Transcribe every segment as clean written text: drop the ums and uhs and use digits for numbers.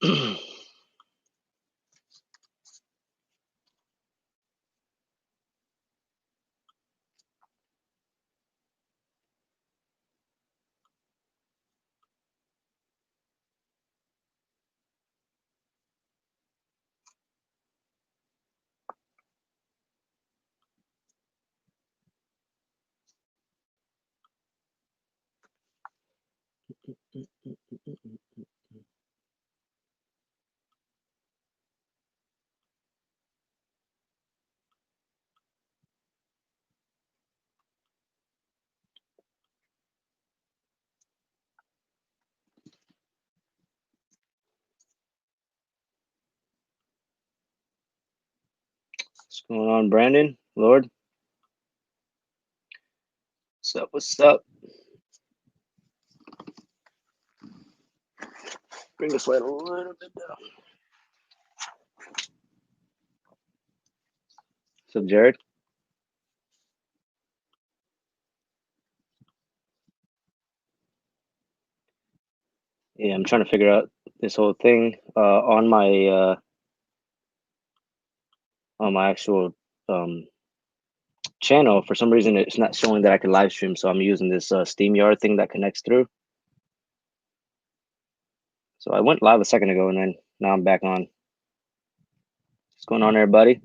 What's going on, Brandon? Lord? What's up? What's up? Bring this light a little bit down. What's up, Jared? Yeah, I'm trying to figure out this whole thing on my actual channel. For some reason, it's not showing that I can live stream, so I'm using this StreamYard thing that connects through. So I went live a second ago, and then now I'm back on. What's going on, everybody?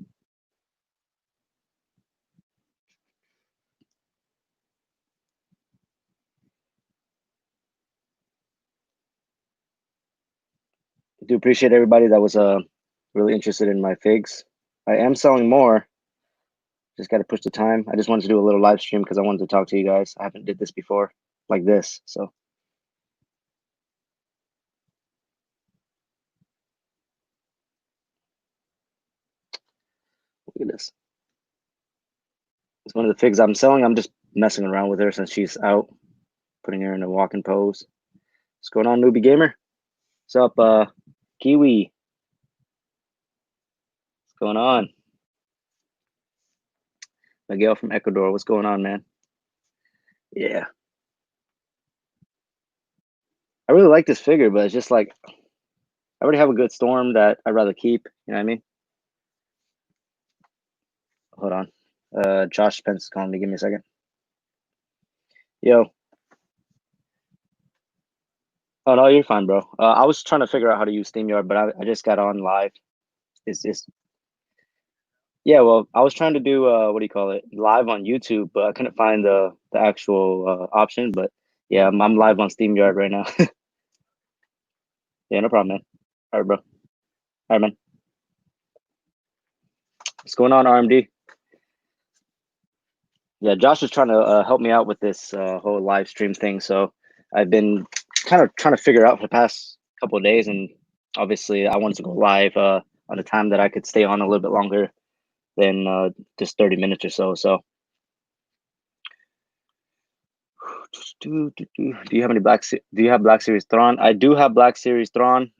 I do appreciate everybody that was really interested in my figs. I am selling more. Just got to push the time. I just wanted to do a little live stream because I wanted to talk to you guys. I haven't did this before like this, so. Look at this. It's one of the figs I'm selling. I'm just messing around with her since she's out, putting her in a walking pose. What's going on, newbie gamer? What's up, Kiwi? What's going on? Miguel from Ecuador. What's going on, man? Yeah. I really like this figure, but it's just like I already have a good storm that I'd rather keep. You know what I mean? Hold on. Josh Spence is calling me. Give me a second. Yo. Oh no, you're fine, bro. I was trying to figure out how to use StreamYard, but I just got on live. It's yeah. Well, I was trying to do what do you call it, live on YouTube, but I couldn't find the actual option. But yeah, I'm live on StreamYard right now. Yeah, no problem, man. All right, bro. All right, man. What's going on, RMD? Yeah, Josh was trying to help me out with this whole live stream thing. So I've been kind of trying to figure out for the past couple of days, and obviously I wanted to go live on a time that I could stay on a little bit longer than just 30 minutes or so. So, do you have any do you have Black Series Thrawn? I do have Black Series Thrawn.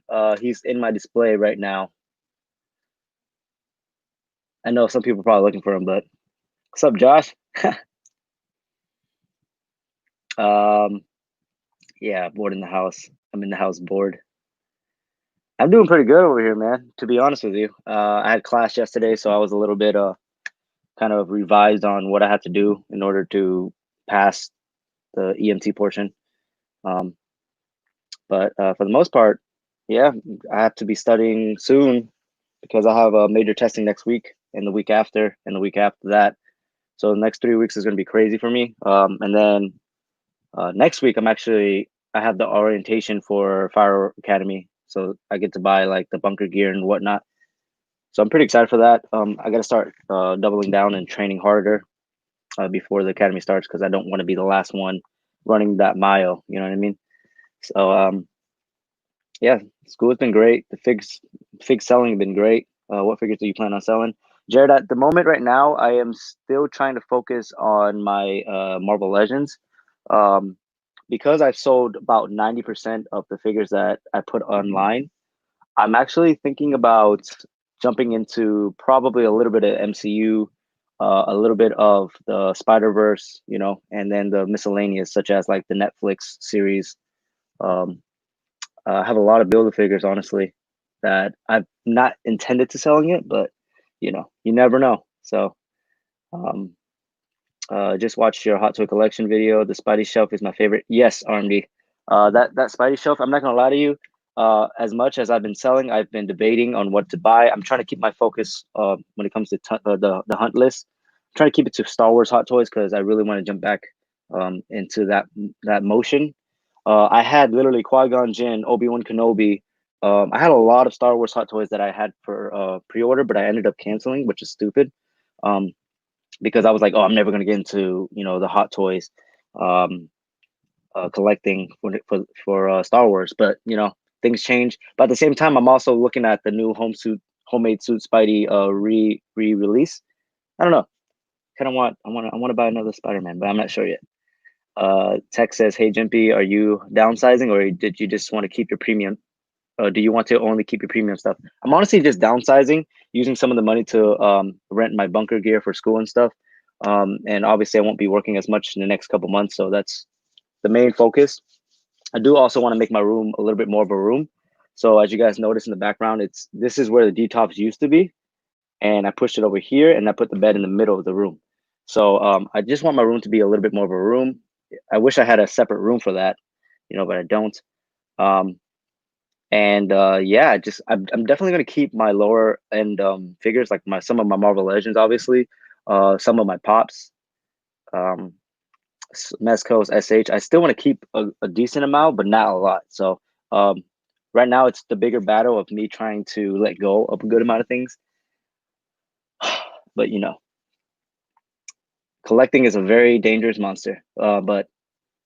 He's in my display right now. I know some people are probably looking for him, but what's up, Josh? Yeah, bored in the house. I'm in the house bored. I'm doing pretty good over here, man. To be honest with you, I had class yesterday, so I was a little bit kind of revised on what I had to do in order to pass the EMT portion. But for the most part, yeah, I have to be studying soon because I have a major testing next week and the week after and the week after that. So the next 3 weeks is going to be crazy for me. And then next week, I have the orientation for Fire Academy. So I get to buy like the bunker gear and whatnot. So I'm pretty excited for that. I got to start doubling down and training harder before the academy starts because I don't want to be the last one running that mile. You know what I mean? So yeah, school has been great. The fig selling have been great. What figures do you plan on selling, Jared? At the moment, right now, I am still trying to focus on my Marvel Legends. Because I've sold about 90% of the figures that I put online. I'm actually thinking about jumping into probably a little bit of MCU, a little bit of the Spider-Verse, you know, and then the miscellaneous, such as like the Netflix series. I have a lot of Build-A-Figures, honestly. that I've not intended to selling it, but you never know. So um, just watched your Hot Toy collection video. The Spidey shelf is my favorite. Yes, RMD. That Spidey shelf. I'm not gonna lie to you. As much as I've been selling, I've been debating on what to buy. I'm trying to keep my focus when it comes to the hunt list. I'm trying to keep it to Star Wars Hot Toys because I really want to jump back into that motion. I had literally Qui-Gon Jinn, Obi-Wan Kenobi. I had a lot of Star Wars Hot Toys that I had for pre-order, but I ended up canceling, which is stupid. Um, because I was like, oh, I'm never gonna get into the Hot Toys um, collecting for Star Wars. But things change. But at the same time, I'm also looking at the new homemade suit Spidey re-release. I don't know. Kind of want to buy another Spider-Man, but I'm not sure yet. Tech says, "Hey Jimpy, are you downsizing, or did you just want to keep your premium? Do you want to only keep your premium stuff?" I'm honestly just downsizing, using some of the money to rent my bunker gear for school and stuff. And obviously, I won't be working as much in the next couple months, so that's the main focus. I do also want to make my room a little bit more of a room. So as you guys notice in the background, this is where the detox used to be, and I pushed it over here, and I put the bed in the middle of the room. So I just want my room to be a little bit more of a room. I wish I had a separate room for that, but I don't. Um, and yeah, I'm definitely gonna keep my lower end figures, like some of my Marvel Legends, obviously, some of my pops, um, Mezco's SH. I still want to keep a decent amount, but not a lot. So um, right now, it's the bigger battle of me trying to let go of a good amount of things. But collecting is a very dangerous monster. But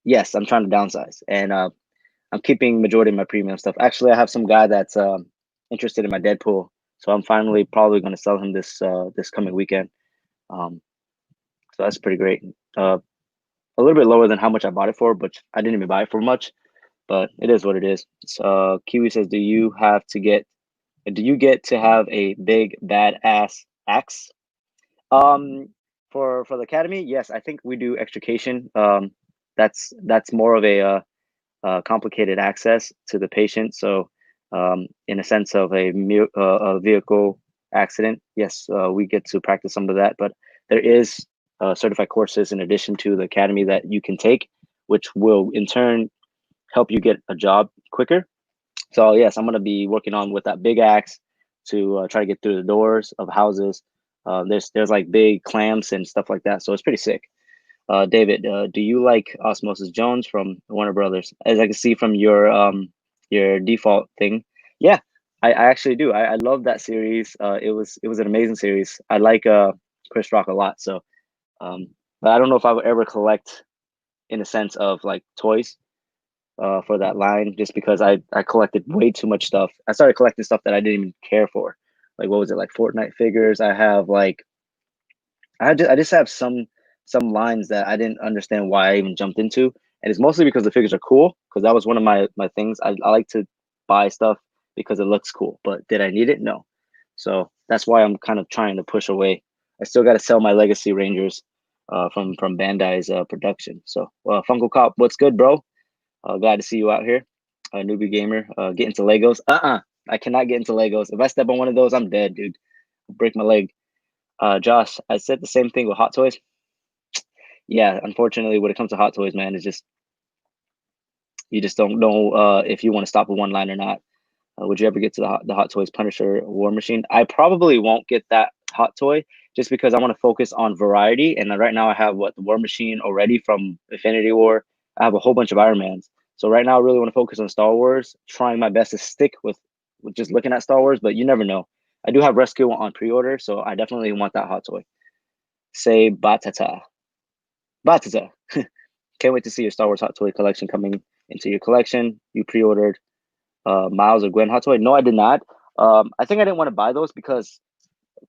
yes, I'm trying to downsize, and I'm keeping majority of my premium stuff. Actually, I have some guy that's interested in my Deadpool, so I'm finally probably going to sell him this coming weekend. Um, so that's pretty great. A little bit lower than how much I bought it for, but I didn't even buy it for much. But it is what it is. Kiwi says, Do you get to have a big badass axe?" Um, for the academy, yes, I think we do extrication. That's more of a complicated access to the patient. So, in a sense of a vehicle accident, yes, we get to practice some of that. But there is certified courses in addition to the academy that you can take, which will in turn help you get a job quicker. So yes, I'm gonna be working on with that big axe to try to get through the doors of houses. There's like big clamps and stuff like that, so it's pretty sick. David, do you like Osmosis Jones from Warner Brothers? As I can see from your default thing, yeah, I actually do. I love that series. It was an amazing series. I like Chris Rock a lot. So, but I don't know if I would ever collect in a sense of like toys for that line, just because I collected way too much stuff. I started collecting stuff that I didn't even care for. Like what was it, like Fortnite figures? I have like I just have some lines that I didn't understand why I even jumped into, and it's mostly because the figures are cool. Because that was one of my things. I like to buy stuff because it looks cool, but did I need it? No. So that's why I'm kind of trying to push away. I still got to sell my Legacy Rangers from Bandai's production. So Funko Cop, what's good, bro? Glad to see you out here. Newbie gamer, get into Legos. I cannot get into Legos. If I step on one of those, I'm dead, dude. I'll break my leg. Josh, I said the same thing with Hot Toys. Yeah, unfortunately, when it comes to Hot Toys, man, it's just you just don't know if you want to stop at one line or not. Would you ever get to the Hot Toys Punisher War Machine? I probably won't get that Hot Toy just because I want to focus on variety. And right now I have the War Machine already from Infinity War. I have a whole bunch of Iron Mans. So right now I really want to focus on Star Wars, trying my best to stick with just looking at Star Wars, but you never know. I do have Rescue on pre-order, so I definitely want that Hot Toy. Say Batata. Batata. Can't wait to see your Star Wars Hot Toy collection coming into your collection. You pre-ordered Miles or Gwen Hot Toy? No, I did not. I think I didn't want to buy those because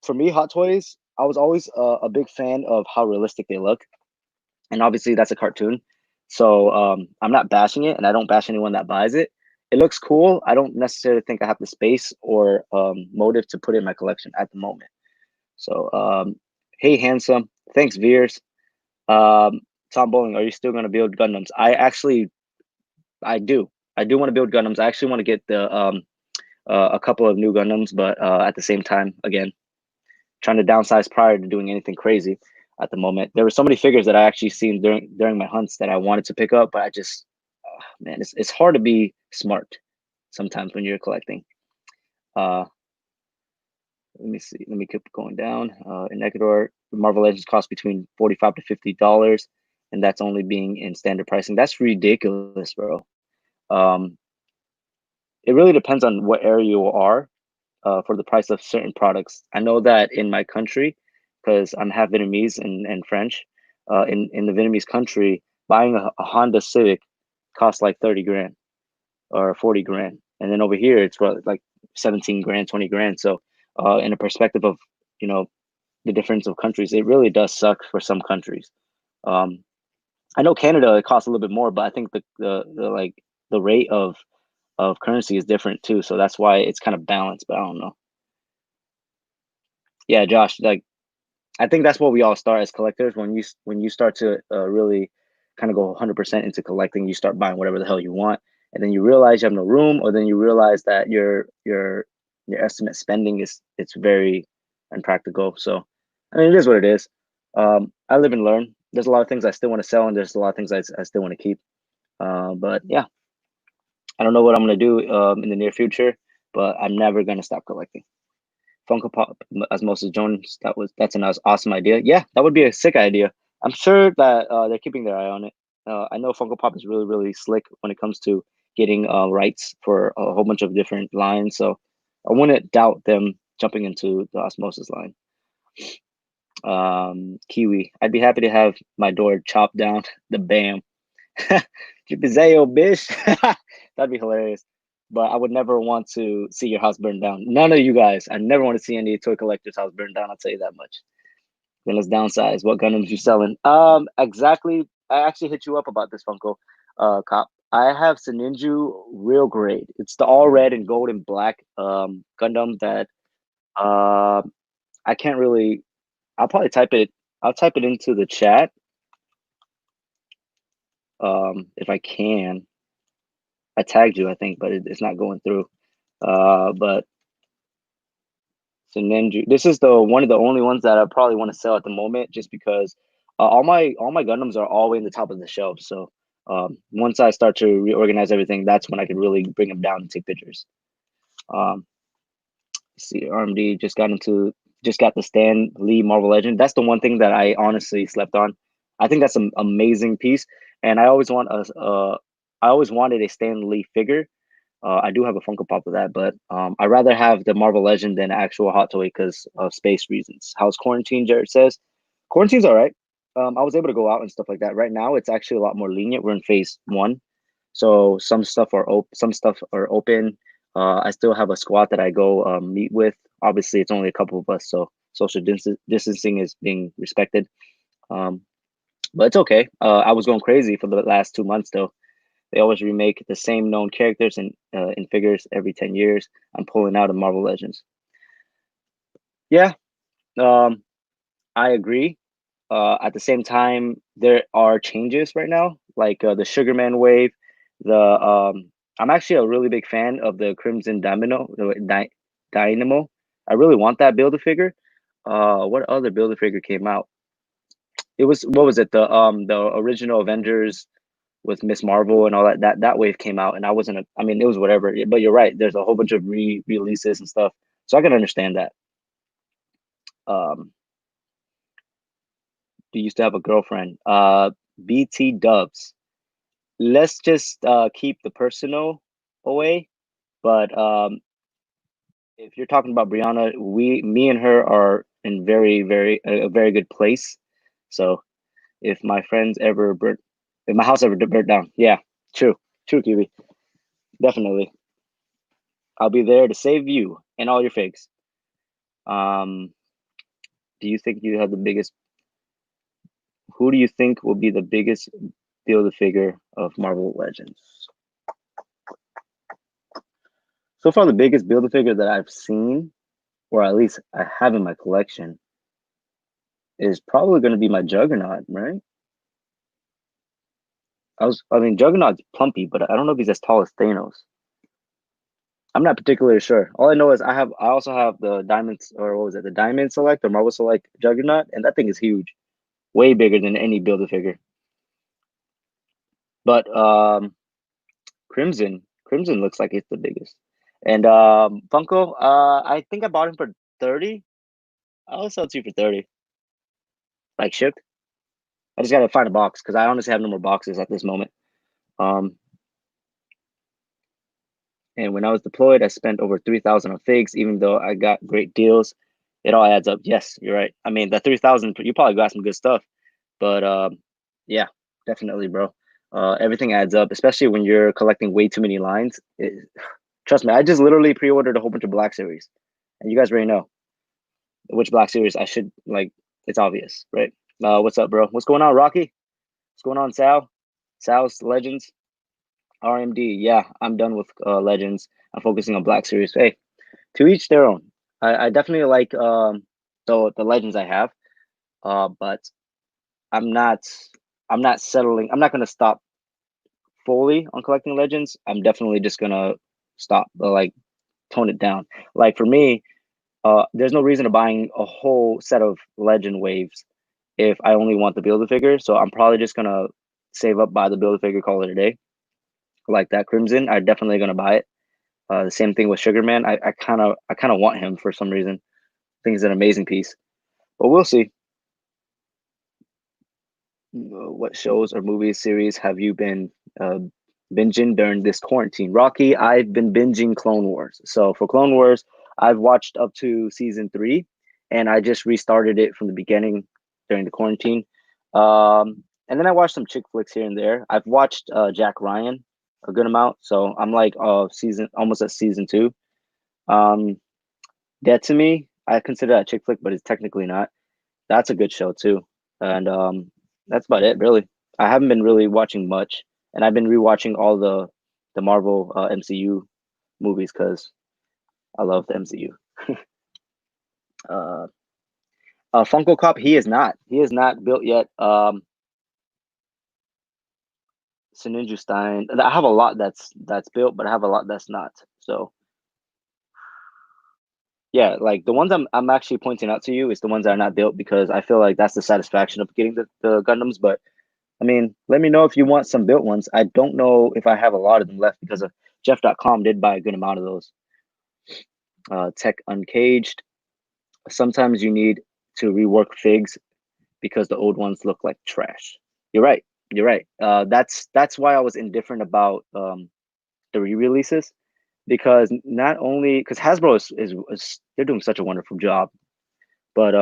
for me, Hot Toys, I was always a big fan of how realistic they look, and obviously that's a cartoon. So I'm not bashing it, and I don't bash anyone that buys it. It looks cool. I don't necessarily think I have the space or motive to put it in my collection at the moment. So hey, handsome. Thanks, Veers. Um, Tom Bowling, are you still going to build Gundams? I do. I do want to build Gundams. I actually want to get the a couple of new Gundams, but at the same time, again, trying to downsize prior to doing anything crazy at the moment. There were so many figures that I actually seen during my hunts that I wanted to pick up, but I just, man, it's hard to be smart sometimes when you're collecting. Uh, Let me see. Let me keep going down. In Ecuador, Marvel Legends cost between $45 to $50, and that's only being in standard pricing. That's ridiculous, bro. Um, it really depends on what area you are for the price of certain products. I know that in my country, because I'm half Vietnamese and French, in the Vietnamese country, buying a Honda Civic costs like 30 grand or 40 grand, and then over here it's like 17 grand, 20 grand. So, in a perspective of you know the difference of countries, it really does suck for some countries. Um, I know Canada it costs a little bit more, but I think the like the rate of currency is different too, so that's why it's kind of balanced. But I don't know. Yeah, Josh, like I think that's what we all start as collectors. When you start to really kind of go 100% into collecting, you start buying whatever the hell you want, and then you realize you have no room, or then you realize that your estimate spending is it's very impractical. So, I mean, it is what it is. I live and learn. There's a lot of things I still want to sell, and there's a lot of things I still want to keep. But yeah, I don't know what I'm gonna do in the near future, but I'm never gonna stop collecting. Funko Pop Osmosis Jones. That's an awesome idea. Yeah, that would be a sick idea. I'm sure that they're keeping their eye on it. I know Funko Pop is really slick when it comes to getting rights for a whole bunch of different lines. So I wouldn't doubt them jumping into the Osmosis line. Kiwi. I'd be happy to have my door chopped down. The bam. Jipizeo, bitch. That'd be hilarious. But I would never want to see your house burned down. None of you guys. I never want to see any toy collector's house burned down. I'll tell you that much. Then let's downsize. What Gundams you selling? Exactly. I actually hit you up about this Funko, cop. I have Saninju real grade. It's the all red and gold and black Gundam that uh I can't really. I'll probably type it. I'll type it into the chat if I can. I tagged you, I think, but it's not going through. But so Ninja, this is the one of the only ones that I probably want to sell at the moment, just because all my Gundams are all the way in the top of the shelf. So once I start to reorganize everything, that's when I can really bring them down and take pictures. Um, let's see, RMD just got the Stan Lee Marvel Legend. That's the one thing that I honestly slept on. I think that's an amazing piece, and I always wanted a Stan Lee figure. I do have a Funko Pop of that, but I'd rather have the Marvel Legend than actual Hot Toy because of space reasons. How's quarantine? Jared says quarantine's all right. I was able to go out and stuff like that. Right now, it's actually a lot more lenient. We're in phase one, so some stuff are open. I still have a squad that I go meet with. Obviously, it's only a couple of us, so social distancing is being respected. Um, but it's okay. I was going crazy for the last 2 months though. They always remake the same known characters and in figures every 10 years. I'm pulling out of Marvel Legends. Yeah, um, I agree. At the same time, there are changes right now, like the Sugarman wave. I'm actually a really big fan of the Crimson Dynamo. I really want that build a figure. What other build a figure came out? It was what was it? The original Avengers with Miss Marvel and all that. That wave came out, and I wasn't. I mean, it was whatever. But you're right. There's a whole bunch of releases and stuff, so I can understand that. Um, do you used to have a girlfriend? BT Dubs. Let's just keep the personal away. But if you're talking about Brianna, me and her are in a very good place. So if my friends ever burnt, if my house ever burnt down, yeah, true, Kiwi, definitely. I'll be there to save you and all your figs. Um, do you think you have the biggest? Who do you think will be the biggest build a figure of Marvel Legends? So far, the biggest build a figure that I've seen, or at least I have in my collection, is probably going to be my Juggernaut, right? I mean, Juggernaut's plumpy, but I don't know if he's as tall as Thanos. I'm not particularly sure. All I know is I also have the diamonds, or what was it, the diamond select or marble select juggernaut, and that thing is huge, way bigger than any build a figure. But Crimson looks like it's the biggest. And Funko, I think I bought him for 30. I'll sell it to you for 30. Like shipped. I just gotta find a box because I honestly have no more boxes at this moment. Um, and when I was deployed, I spent over 3,000 on figs, even though I got great deals. It all adds up. Yes, you're right. I mean, that 3,000, you probably got some good stuff, but yeah, definitely, bro. Everything adds up, especially when you're collecting way too many lines. Trust me, I just literally pre-ordered a whole bunch of Black Series, and you guys already know which Black Series I should like. It's obvious, right? What's up, bro? What's going on, Rocky? What's going on, Sal? Sal's Legends, RMD. Yeah, I'm done with Legends. I'm focusing on Black Series. Hey, to each their own. I definitely like the Legends I have, but I'm not I'm not settling. I'm not gonna stop fully on collecting Legends. I'm definitely just gonna stop, like tone it down. Like for me, there's no reason to buying a whole set of Legend waves if I only want the build a figure. So I'm probably just gonna save up, buy the build a figure, call it a day. Like that Crimson, I'm definitely gonna buy it. The same thing with Sugar Man. I kind of want him for some reason. I think he's an amazing piece, but we'll see. What shows or movie series have you been uh, binging during this quarantine? Rocky, I've been binging Clone Wars. So for Clone Wars, I've watched up to season 3, and I just restarted it from the beginning during the quarantine. And then I watched some chick flicks here and there. I've watched Jack Ryan a good amount, so I'm like season almost at season 2. Um, Dead to Me, I consider that chick flick, but it's technically not. That's a good show too. And that's about it, really. I haven't been really watching much, and I've been rewatching all the Marvel MCU movies because I love the MCU. Uh, Funko Cop, he is not. He is not built yet. Sinninju Stein. I have a lot that's built, but I have a lot that's not. So yeah, like the ones I'm actually pointing out to you is the ones that are not built because I feel like that's the satisfaction of getting the Gundams. But I mean, let me know if you want some built ones. I don't know if I have a lot of them left because of Jeff.com did buy a good amount of those. Tech Uncaged. Sometimes you need to rework figs because the old ones look like trash. You're right. You're right. That's why I was indifferent about the re-releases because not only because Hasbro is they're doing such a wonderful job, but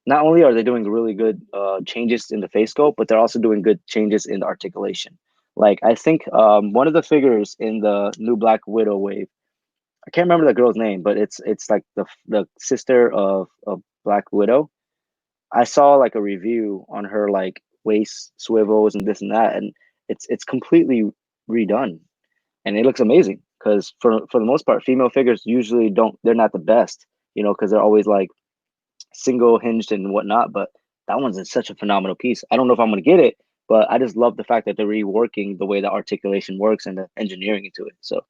not only are they doing really good changes in the face scope, but they're also doing good changes in the articulation. Like I think one of the figures in the new Black Widow wave, I can't remember the girl's name, but it's like the sister of Black Widow. I saw like a review on her like waist swivels and this and that, and it's completely redone, and it looks amazing. Because for the most part, female figures usually don't they're not the best, because they're always like single hinged and whatnot. But that one's in such a phenomenal piece. I don't know if I'm gonna get it, but I just love the fact that they're reworking the way the articulation works and the engineering into it. So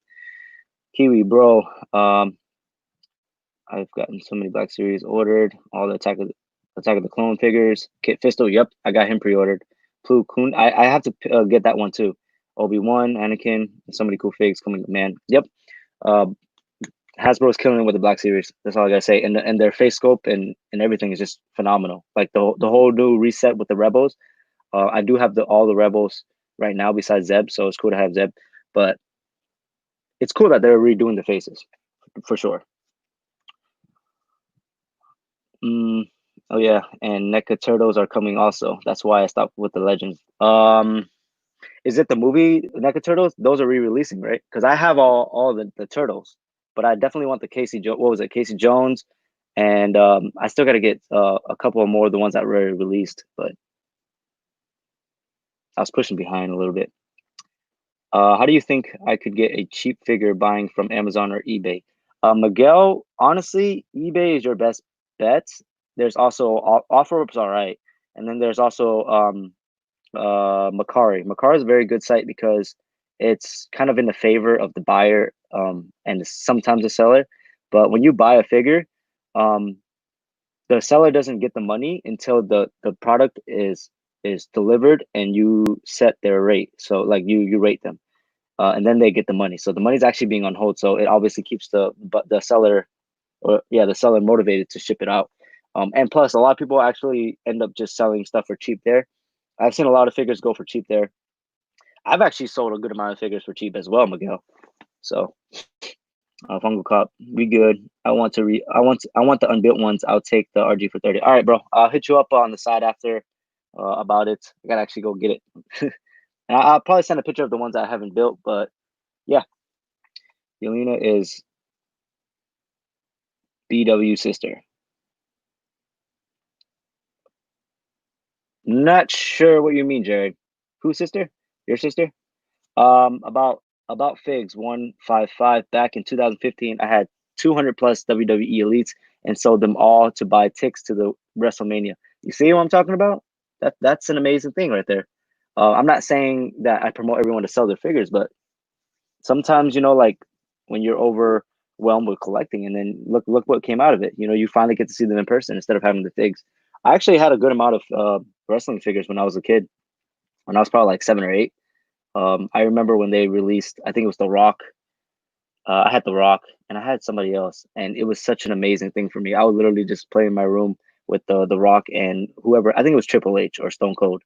Kiwi, bro, I've gotten so many Black Series ordered. All the Attack of the Clone figures. Kit Fisto, yep, I got him pre-ordered. Plu Koon, I have to get that one too. Obi-Wan, Anakin, so many cool figs coming. Man, yep. Uh, Hasbro's killing it with the Black Series. That's all I gotta say. And their face scope and everything is just phenomenal. Like the whole new reset with the Rebels. I do have all the Rebels right now besides Zeb, so it's cool to have Zeb. But it's cool that they're redoing the faces for sure. Mm, oh yeah, and NECA Turtles are coming also. That's why I stopped with the Legends. Is it the movie NECA Turtles? Those are re-releasing, right? Because I have all the turtles, but I definitely want the Casey What was it? Casey Jones, and I still got to get a couple of more of the ones that were released, but I was pushing behind a little bit. How do you think I could get a cheap figure buying from Amazon or eBay? Miguel, honestly, eBay is your best bet. There's also OfferUp's all right, and then there's also Macari. Macari is a very good site because it's kind of in the favor of the buyer, and sometimes the seller. But when you buy a figure, um, the seller doesn't get the money until the product is delivered and you set their rate. So like you rate them, and then they get the money. So the money's actually being on hold. So it obviously keeps the seller, or yeah, the seller motivated to ship it out. And plus, a lot of people actually end up just selling stuff for cheap there. I've seen a lot of figures go for cheap there. I've actually sold a good amount of figures for cheap as well, Miguel. So Fungal Cop, we good. I want the unbuilt ones. I'll take the RG for 30. All right, bro. I'll hit you up on the side after about it. I gotta actually go get it. And I'll probably send a picture of the ones I haven't built, but yeah, Yelena is BW sister. Not sure what you mean, Jared. Whose sister? Your sister? About Figs 155. Back in 2015, I had 200 plus WWE elites and sold them all to buy ticks to the WrestleMania. You see what I'm talking about? That's an amazing thing right there. I'm not saying that I promote everyone to sell their figures, but sometimes like when you're overwhelmed with collecting, and then look what came out of it. You finally get to see them in person instead of having the figs. I actually had a good amount of wrestling figures when I was a kid. When I was probably like 7 or 8. I remember when they released, I think it was The Rock. I had The Rock and I had somebody else, and it was such an amazing thing for me. I would literally just play in my room with the Rock and whoever. I think it was Triple H or Stone Cold.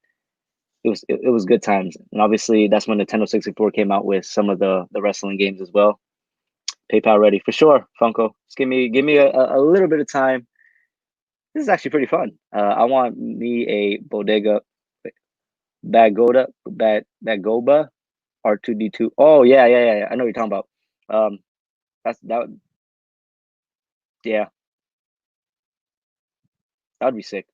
It was good times, and obviously that's when Nintendo 64 came out with some of the wrestling games as well. PayPal ready for sure, Funko. Just give me a little bit of time. This is actually pretty fun. I want me a Bodega Bagoba R2D2. Oh yeah. I know what you're talking about. That would, yeah, that would be sick.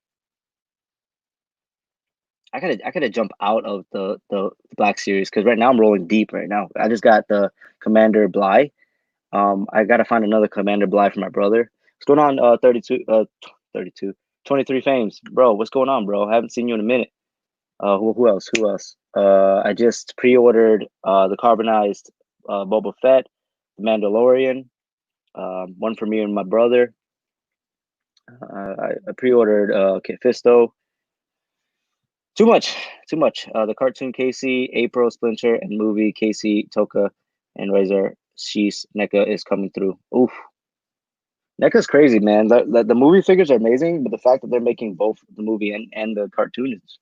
I gotta jump out of the Black Series because right now I'm rolling deep right now. I just got the Commander Bly. I gotta find another Commander Bly for my brother. What's going on? 32, 32, 23 fames, bro. What's going on, bro? I haven't seen you in a minute. Who else? Who else? I just pre-ordered the carbonized Boba Fett, the Mandalorian. One for me and my brother. I pre-ordered Kit Fisto. Too much, too much. The cartoon Casey, April Splinter, and movie Casey Toka and Razor Shees NECA is coming through. Oof, NECA's crazy, man. The movie figures are amazing, but the fact that they're making both the movie and the cartoon is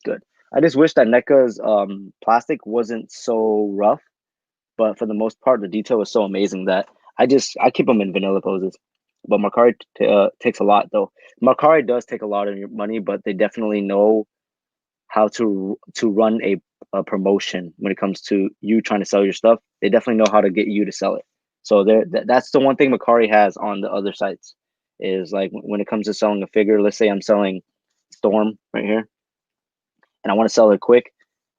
good. I just wish that NECA's plastic wasn't so rough, but for the most part, the detail was so amazing that I keep them in vanilla poses. But Mercari takes a lot though. Mercari does take a lot of your money, but they definitely know how to run a promotion when it comes to you trying to sell your stuff. They definitely know how to get you to sell it. So that's the one thing Mercari has on the other sites is like when it comes to selling a figure. Let's say I'm selling Storm right here, and I want to sell it quick,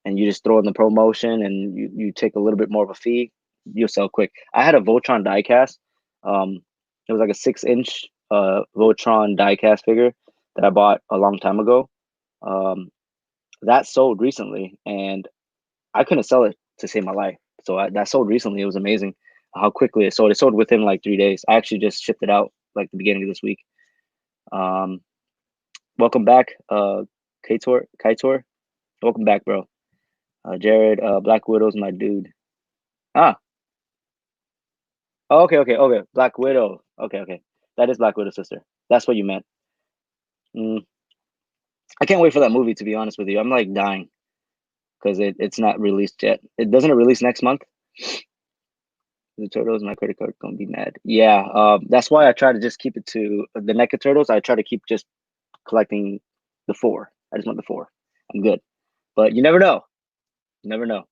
and you just throw in the promotion and you take a little bit more of a fee, you'll sell quick. I had a Voltron diecast. It was like a 6-inch Voltron diecast figure that I bought a long time ago. Um, that sold recently, and I couldn't sell it to save my life. So that sold recently. It was amazing how quickly it sold. It sold within like 3 days. I actually just shipped it out like the beginning of this week. Um, welcome back, Kaitor. Welcome back, bro. Jared, Black Widow's my dude. Ah, oh, okay. Black Widow. Okay. That is Black Widow's sister. That's what you meant. Mm, I can't wait for that movie, to be honest with you. I'm like dying because it's not released yet. It doesn't release next month. The turtles, my credit card gonna be mad. Yeah, that's why I try to just keep it to the NECA turtles. I try to keep just collecting the four. I just want the four. I'm good, but you never know. You never know.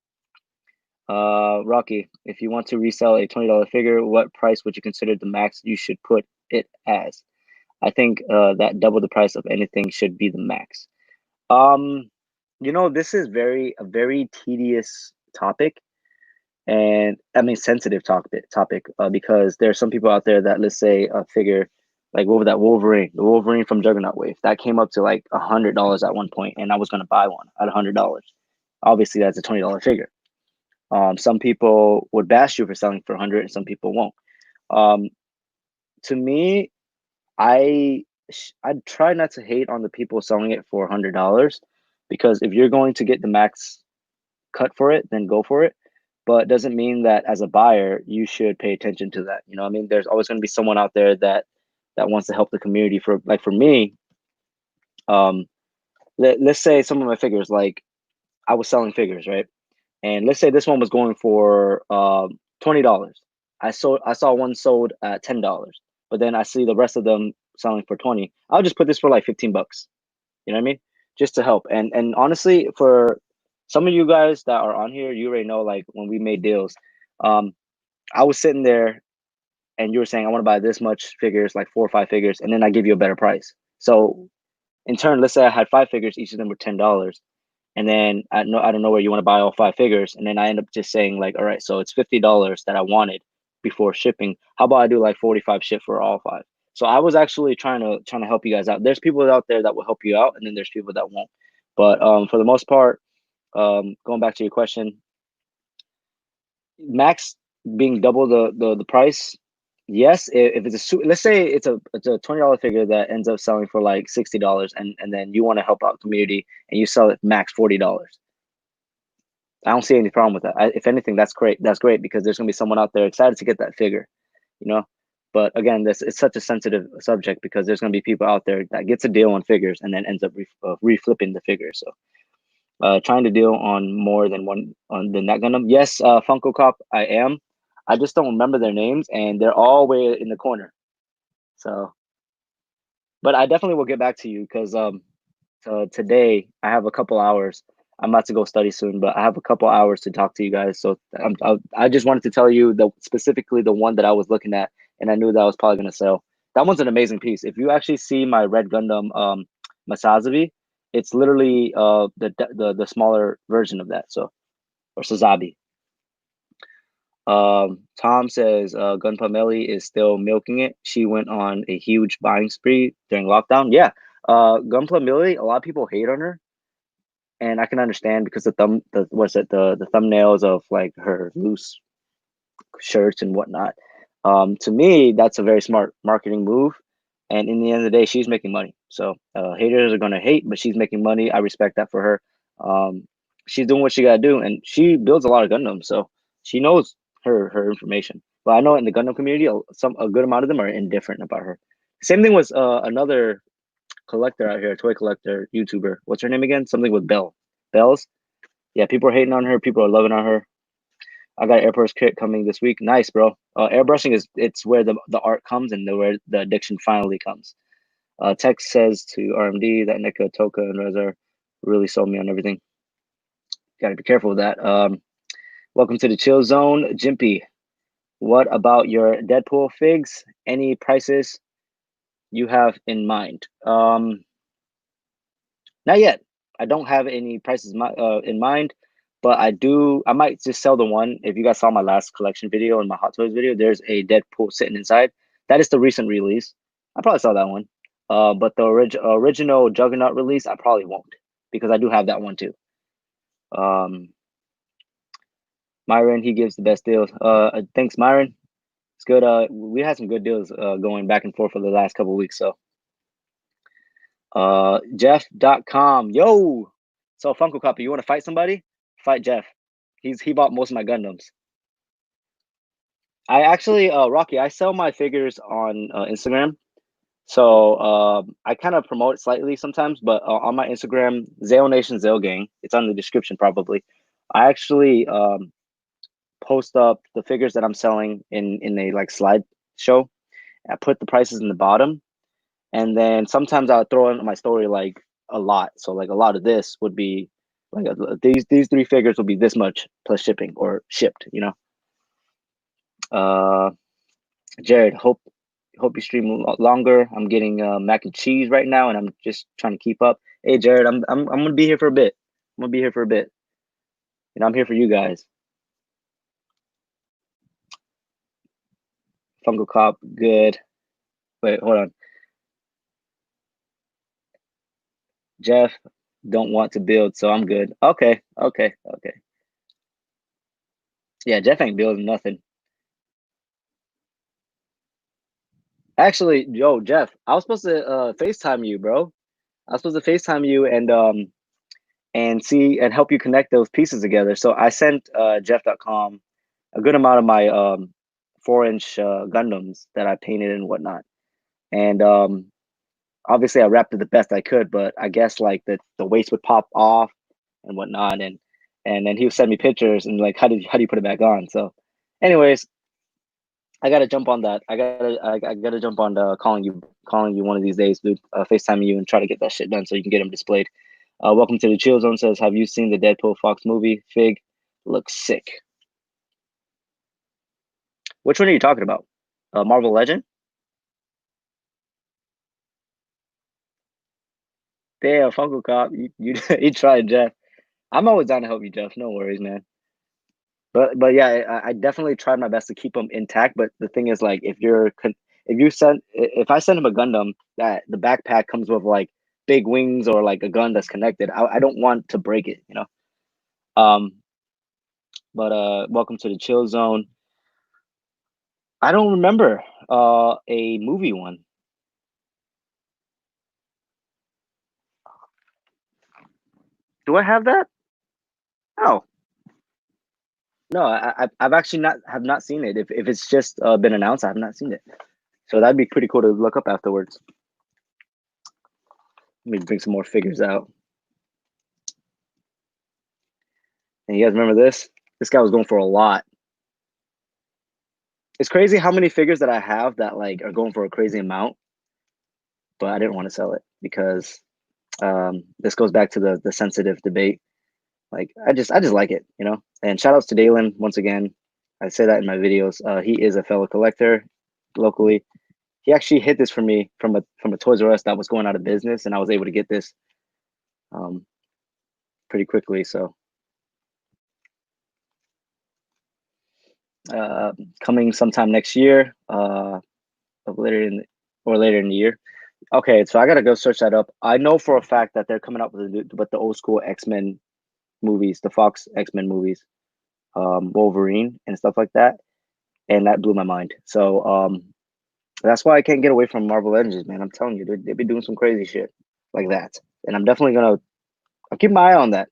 Rocky, if you want to resell a $20 figure, what price would you consider the max you should put it as? I think that double the price of anything should be the max. Um, this is a very tedious topic, and I mean sensitive topic because there are some people out there that, let's say, a figure like what was that the Wolverine from Juggernaut Wave that came up to like $100 at one point, and I was gonna buy one at $100. Obviously, that's a $20 figure. Some people would bash you for selling for 100, and some people won't. Um, to me, I I try not to hate on the people selling it for $100 because if you're going to get the max cut for it, then go for it. But it doesn't mean that as a buyer you should pay attention to that. You know, what I mean, there's always going to be someone out there that wants to help the community. For like for me, um, let's say some of my figures, like I was selling figures, right? And let's say this one was going for $20. I saw one sold at $10, but then I see the rest of them selling for 20. I'll just put this for like 15 bucks. You know what I mean? Just to help. And honestly, for some of you guys that are on here, you already know, like when we made deals, um, I was sitting there and you were saying I want to buy this much figures, like 4 or 5 figures, and then I give you a better price. So in turn, let's say I had 5 figures, each of them were $10, and then I don't know where you want to buy all 5 figures, and then I end up just saying like, all right, so it's $50 that I wanted before shipping. How about I do like 45 ship for all five? So I was actually trying to help you guys out. There's people out there that will help you out, and then there's people that won't. But for the most part, going back to your question, max being double the price. Yes, if it's let's say it's a $20 figure that ends up selling for like $60, and then you want to help out the community and you sell it max $40. I don't see any problem with that. If anything, that's great. That's great because there's gonna be someone out there excited to get that figure, you know. But again, this it's such a sensitive subject because there's gonna be people out there that gets a deal on figures and then ends up reflipping the figure. So trying to deal on more than one on the net Gundam. Yes, Funko Cop, I am. I just don't remember their names, and they're all way in the corner. So, but I definitely will get back to you because today I have a couple hours. I'm about to go study soon, but I have a couple hours to talk to you guys. So I just wanted to tell you the specifically the one that I was looking at, and I knew that I was probably gonna sell. That one's an amazing piece. If you actually see my Red Gundam Masazabi, it's literally the smaller version of that. So or Sazabi. Tom says Gunpla Melly is still milking it. She went on a huge buying spree during lockdown. Yeah, Gunpla Melly. A lot of people hate on her, and I can understand because the thumbnails of like her loose shirts and whatnot. To me, that's a very smart marketing move. And in the end of the day, she's making money. So haters are gonna hate, but she's making money. I respect that for her. She's doing what she gotta do, and she builds a lot of Gundams, so she knows her information. But I know in the Gundam community, a good amount of them are indifferent about her. Same thing with another collector out here, a toy collector, YouTuber. What's her name again? Something with Bells. Yeah, people are hating on her. People are loving on her. I got an airbrush kit coming this week. Nice, bro. Airbrushing is it's where the art comes and where the addiction finally comes. Tex says to RMD that NECA, Toka, and Reza really sold me on everything. Got to be careful with that. Welcome to the chill zone, Jimpy. What about your Deadpool figs? Any prices you have in mind? Not yet. I don't have any prices in mind, but I do. I might just sell the one. If you guys saw my last collection video and my Hot Toys video, there's a Deadpool sitting inside. That is the recent release. I probably saw that one. But the original Juggernaut release, I probably won't because I do have that one too. Myron, he gives the best deals. Thanks, Myron. It's good. We had some good deals going back and forth for the last couple of weeks. So Jeff.com. Yo. So Funko Copy, you want to fight somebody? Fight Jeff. He bought most of my Gundams. I actually Rocky, I sell my figures on Instagram. So I kind of promote it slightly sometimes, but on my Instagram, ZAONATIONZAOGANG, it's on the description probably. I actually post up the figures that I'm selling in a like slide show. I put the prices in the bottom, and then sometimes I'll throw in my story like a lot. So like a lot of this would be like these three figures will be this much plus shipping or shipped. You know. Jared, hope you stream longer. I'm getting mac and cheese right now, and I'm just trying to keep up. Hey Jared, I'm gonna be here for a bit. I'm gonna be here for a bit. And I'm here for you guys. Funko Cop, good. Wait, hold on. Jeff, don't want to build, so I'm good. Okay. Yeah, Jeff ain't building nothing. Actually, yo, Jeff, I was supposed to FaceTime you, bro. I was supposed to FaceTime you and see and help you connect those pieces together. So I sent Jeff.com a good amount of my 4-inch Gundams that I painted and whatnot. And obviously I wrapped it the best I could, but I guess like the waist would pop off and whatnot, and then he would send me pictures and like how do you put it back on? So, anyways, I gotta jump on that. I gotta jump on calling you one of these days, dude. FaceTime you and try to get that shit done so you can get them displayed. Welcome to the Chill Zone says, have you seen the Deadpool Fox movie? Fig looks sick. Which one are you talking about? Marvel Legend? Damn, Funko Cop, you you tried, Jeff. I'm always down to help you, Jeff. No worries, man. But yeah, I definitely tried my best to keep them intact. But the thing is, like, if I send him a Gundam that the backpack comes with like big wings or like a gun that's connected, I don't want to break it, you know. Um, but welcome to the Chill Zone. I don't remember a movie one. Do I have that? Oh no, I've actually not seen it. If it's just been announced, I have not seen it. So that'd be pretty cool to look up afterwards. Let me bring some more figures out. And you guys remember this? This guy was going for a lot. It's crazy how many figures that I have that like are going for a crazy amount, but I didn't want to sell it because this goes back to the sensitive debate. Like I just like it, you know. And shout outs to Dalen once again. I say that in my videos. He is a fellow collector locally. He actually hid this for me from a Toys R Us that was going out of business, and I was able to get this um, pretty quickly. So coming sometime next year, later in the, or later in the year. Okay, so I gotta go search that up. I know for a fact that they're coming up with the old school X-Men movies, the Fox X-Men movies, Wolverine and stuff like that, and that blew my mind. So that's why I can't get away from Marvel Legends, man. I'm telling you, they've been doing some crazy shit like that, and I'm definitely gonna. I'll keep my eye on that.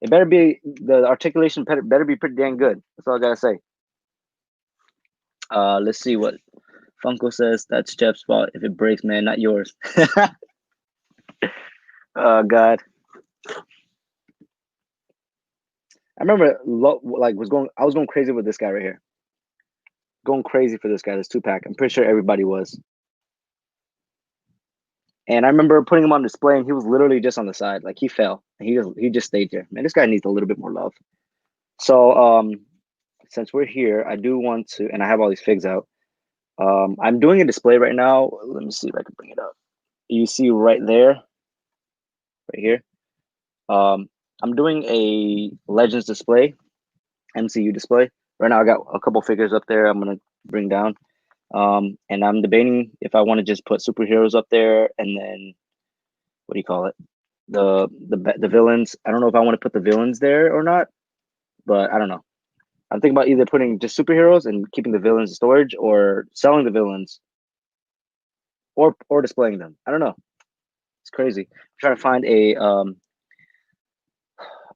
It better be the articulation better be pretty dang good. That's all I gotta say. Let's see what Funko says. That's Jeff's spot. If it breaks, man, not yours. Oh God. I remember like I was going crazy with this guy right here. Going crazy for this guy, this 2-pack. I'm pretty sure everybody was. And I remember putting him on display and he was literally just on the side. Like he fell. And he just stayed there. Man, this guy needs a little bit more love. So since we're here, I do want to, and I have all these figs out. I'm doing a display right now. Let me see if I can bring it up. You see right there, right here. Um, I'm doing a Legends display, MCU display. Right now, I got a couple figures up there. I'm gonna bring down. And I'm debating if I want to just put superheroes up there, and then what do you call it? The villains. I don't know if I want to put the villains there or not, but I don't know. I'm thinking about either putting just superheroes and keeping the villains in storage, or selling the villains, or displaying them. I don't know. It's crazy. I'm trying to find a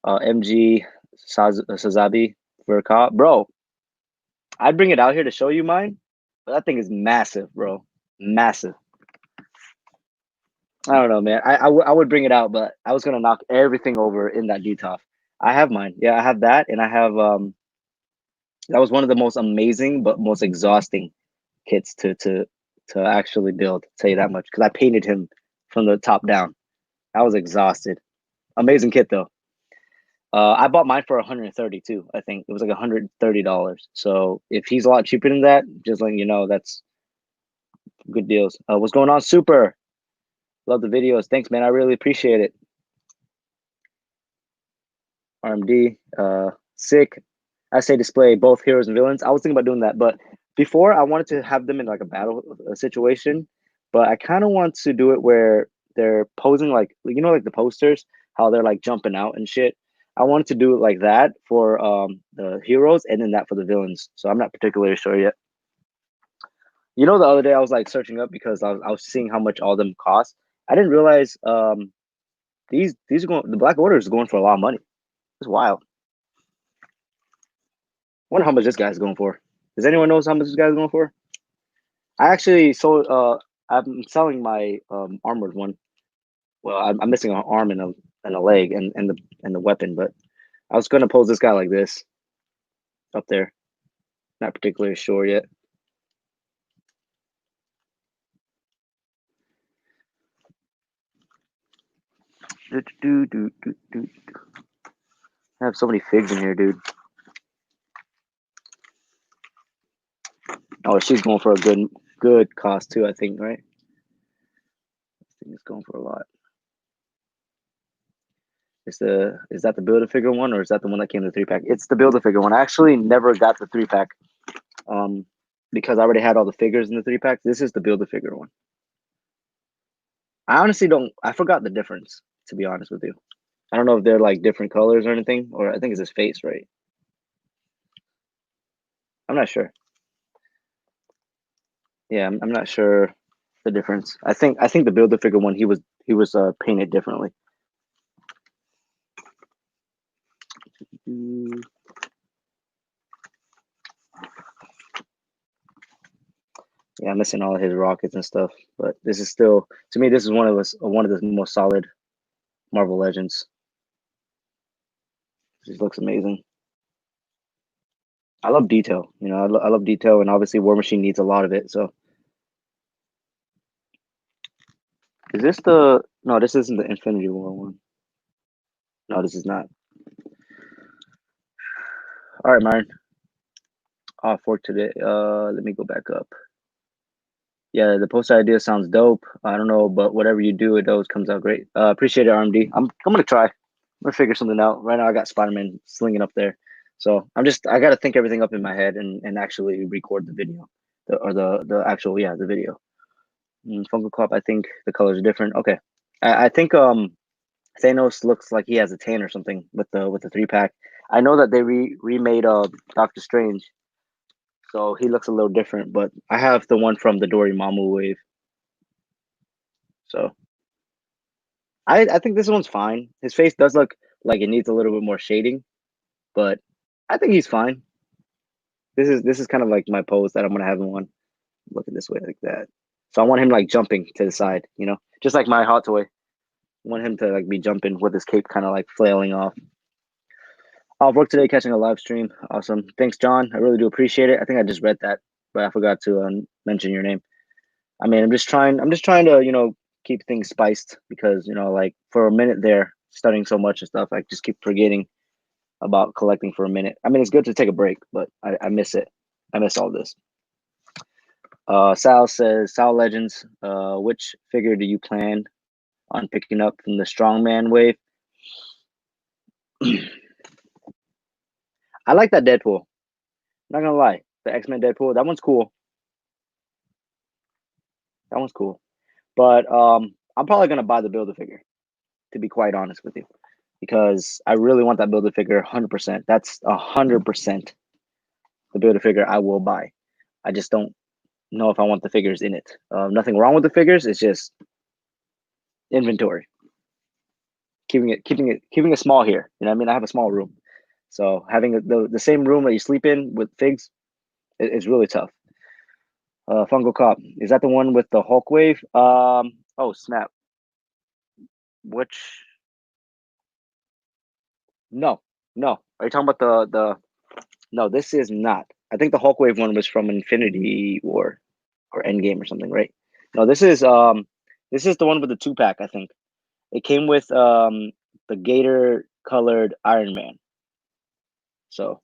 MG Sazabi for a cop, bro. I'd bring it out here to show you mine, but that thing is massive, bro. Massive. I don't know, man. I would bring it out, but I was gonna knock everything over in that DTOF. I have mine. Yeah, I have that, and I have that was one of the most amazing but most exhausting kits to actually build. Tell you that much, because I painted him from the top down. I was exhausted. Amazing kit though. I bought mine for 132. I think it was like $130. So if he's a lot cheaper than that, just letting you know, that's good deals. What's going on, Super? Love the videos. Thanks, man. I really appreciate it. RMD, sick. I say display both heroes and villains. I was thinking about doing that, but before I wanted to have them in like a battle situation, but I kind of want to do it where they're posing like the posters, how they're like jumping out and shit. I wanted to do it like that for the heroes, and then that for the villains. So I'm not particularly sure yet. You know, the other day I was like searching up because I was seeing how much all of them cost. I didn't realize these are going the Black Order is going for a lot of money. It's wild. Wonder how much this guy's going for. Does anyone knows how much this guy's going for? I actually sold. I'm selling my armored one. Well, I'm missing an arm and a leg and the weapon, but I was gonna pose this guy like this up there. Not particularly sure yet. I have so many figs in here, dude. Oh, she's going for a good cost too, I think, right? I think it's going for a lot. Is that the build a figure one or is that the one that came in the 3-pack? It's the build a figure one. I actually never got the 3-pack, um, because I already had all the figures in the 3-pack. This is the build a figure one. I honestly don't. I forgot the difference, to be honest with you. I don't know if they're like different colors or anything, or I think it's his face, right? I'm not sure. Yeah, I'm not sure the difference. I think the build a figure one he was painted differently. Mm, Yeah, I'm missing all of his rockets and stuff, but this is still to me this is one of the most solid Marvel Legends. This looks amazing. I love detail. I love detail, and obviously War Machine needs a lot of it. So, is this the? No, this isn't the Infinity War one. No, this is not. All right, Myron. For today. Let me go back up. Yeah, the poster idea sounds dope. I don't know, but whatever you do, it always comes out great. Appreciate it, RMD. I'm gonna try. I'm gonna figure something out. Right now, I got Spider-Man slinging up there, so I gotta think everything up in my head and actually record the video, the actual the video. Funko Pop. I think the colors are different. Okay, I think Thanos looks like he has a tan or something with the 3-pack. I know that they remade Doctor Strange, so he looks a little different. But I have the one from the Dormammu wave, so I think this one's fine. His face does look like it needs a little bit more shading, but I think he's fine. This is kind of like my pose that I'm gonna have him on. Looking this way like that. So I want him like jumping to the side, just like my hot toy. I want him to like be jumping with his cape kind of like flailing off. Off work today, catching a live stream. Awesome. Thanks, John. I really do appreciate it. I think I just read that, but I forgot to mention your name. I mean, I'm just trying to, keep things spiced because, like for a minute there, studying so much and stuff, I just keep forgetting about collecting for a minute. I mean, it's good to take a break, but I miss it. I miss all this. Sal says, Sal Legends, which figure do you plan on picking up from the strongman wave? I like that Deadpool. Not gonna lie, the X-Men Deadpool, that one's cool. That one's cool. But I'm probably gonna buy the Build a Figure, to be quite honest with you, because I really want that Build a Figure 100%. That's 100% the Build a Figure I will buy. I just don't know if I want the figures in it. Nothing wrong with the figures. It's just inventory. Keeping it small here. You know what I mean? I have a small room, so having the same room that you sleep in with figs is really tough. Fungal Cop, is that the one with the Hulk wave? Oh snap! Which no, no. Are you talking about the? No, this is not. I think the Hulk wave one was from Infinity War or Endgame or something, right? No, this is the one with the 2-pack. I think it came with the gator colored Iron Man. So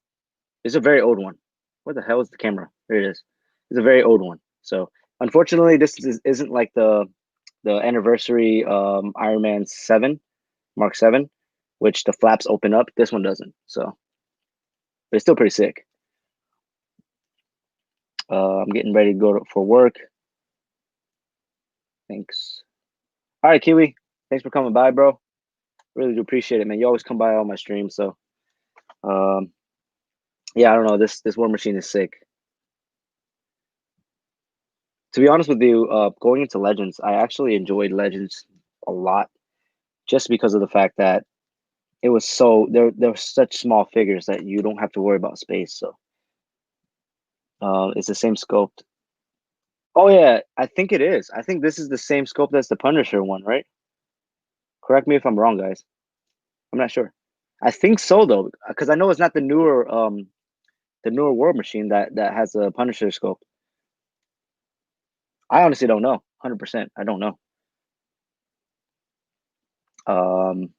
it's a very old one. Where the hell is the camera? There it is. It's a very old one. So unfortunately, isn't like the anniversary Iron Man 7, Mark 7, which the flaps open up. This one doesn't. So but it's still pretty sick. I'm getting ready to go for work. Thanks. All right, Kiwi. Thanks for coming by, bro. Really do appreciate it, man. You always come by all my streams, so um, yeah, I don't know. This War Machine is sick. To be honest with you, going into Legends, I actually enjoyed Legends a lot just because of the fact that it was so there were such small figures that you don't have to worry about space. So it's the same scope. Oh yeah, I think it is. I think this is the same scope as the Punisher one, right? Correct me if I'm wrong, guys. I'm not sure. I think so though, because I know it's not the newer War Machine that has the Punisher scope. I honestly don't know. 100%. I don't know. Um,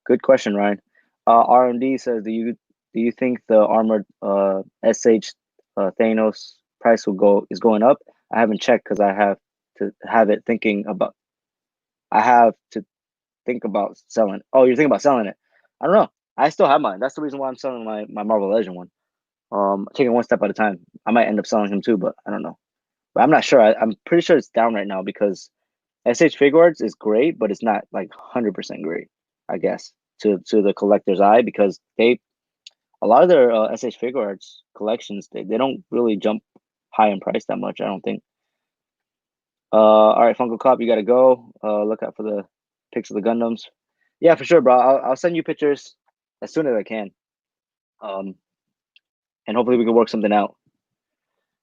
Good question, Ryan. RMD says, do you think the armored SH Thanos price is going up? I haven't checked because I have to have it thinking about. I have to think about selling. Oh, you're thinking about selling it? I don't know. I still have mine. That's the reason why I'm selling my Marvel Legend one. Taking one step at a time. I might end up selling him too, but I don't know. But I'm not sure. I'm pretty sure it's down right now because SH Figuarts is great, but it's not like 100% great, I guess, to the collector's eye because a lot of their SH Figuarts collections they don't really jump high in price that much. I don't think. All right, Funko Cop, you gotta go. Look out for the pics of the Gundams. Yeah, for sure, bro. I'll send you pictures as soon as I can. Um, and hopefully we can work something out.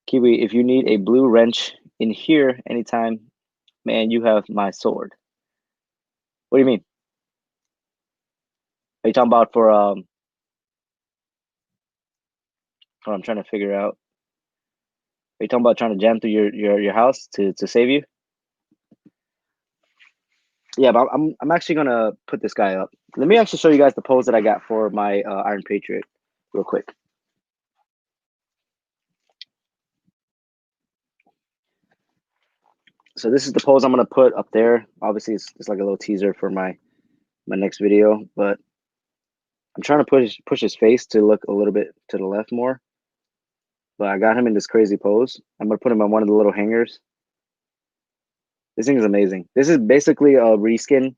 Kiwi, if you need a blue wrench in here anytime, man, you have my sword. What do you mean? Are you talking about for what I'm trying to figure out? Are you talking about trying to jam through your house to save you? Yeah, but I'm actually gonna put this guy up. Let me actually show you guys the pose that I got for my Iron Patriot real quick. So this is the pose I'm gonna put up there. Obviously, it's like a little teaser for my next video, but I'm trying to push his face to look a little bit to the left more. But I got him in this crazy pose. I'm gonna put him on one of the little hangers. This thing is amazing. This is basically a reskin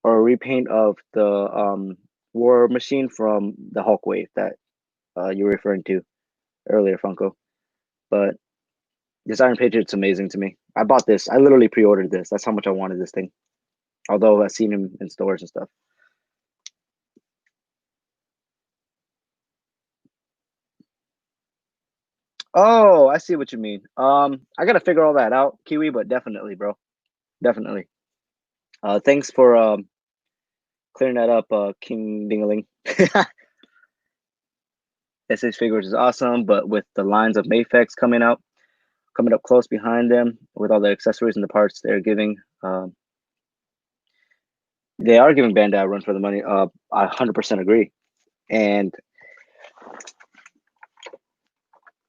or a repaint of the War Machine from the Hulk wave that you were referring to earlier, Funko. But this Iron Patriot's amazing to me. I bought this. I literally pre-ordered this. That's how much I wanted this thing. Although I've seen him in stores and stuff. Oh, I see what you mean. I gotta figure all that out, Kiwi, but definitely, bro. Definitely. Thanks for clearing that up, King Dingaling. SH Figures is awesome, but with the lines of Mafex coming up close behind them, with all the accessories and the parts they're giving, they are giving Bandai a run for the money. I 100% agree. And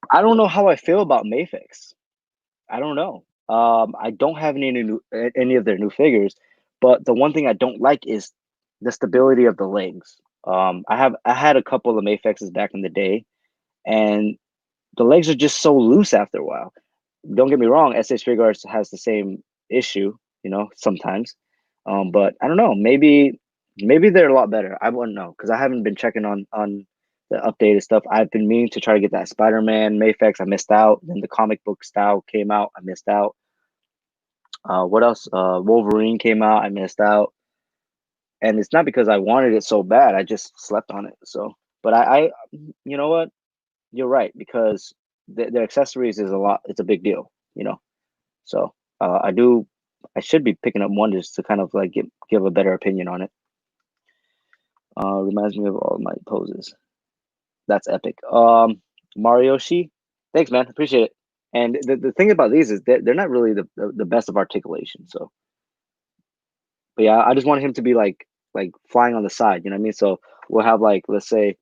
I don't know how I feel about Mafex. I don't know. I don't have any of their new figures, but the one thing I don't like is the stability of the legs. I had a couple of Mafexes back in the day, and the legs are just so loose after a while. Don't get me wrong, SH Figuarts has the same issue, sometimes. But I don't know. Maybe they're a lot better. I wouldn't know because I haven't been checking on the updated stuff. I've been meaning to try to get that Spider-Man Mafex. I missed out. Then the comic book style came out. I missed out. What else? Wolverine came out. I missed out. And it's not because I wanted it so bad. I just slept on it. So, but you know what? You're right because their accessories is a lot. It's a big deal. So I should be picking up one just to kind of like give a better opinion on it. Reminds me of all my poses. That's epic. Marioshi, thanks, man. Appreciate it. And the thing about these is they're not really the best of articulation. So, but yeah, I just wanted him to be like flying on the side. You know what I mean? So we'll have like let's say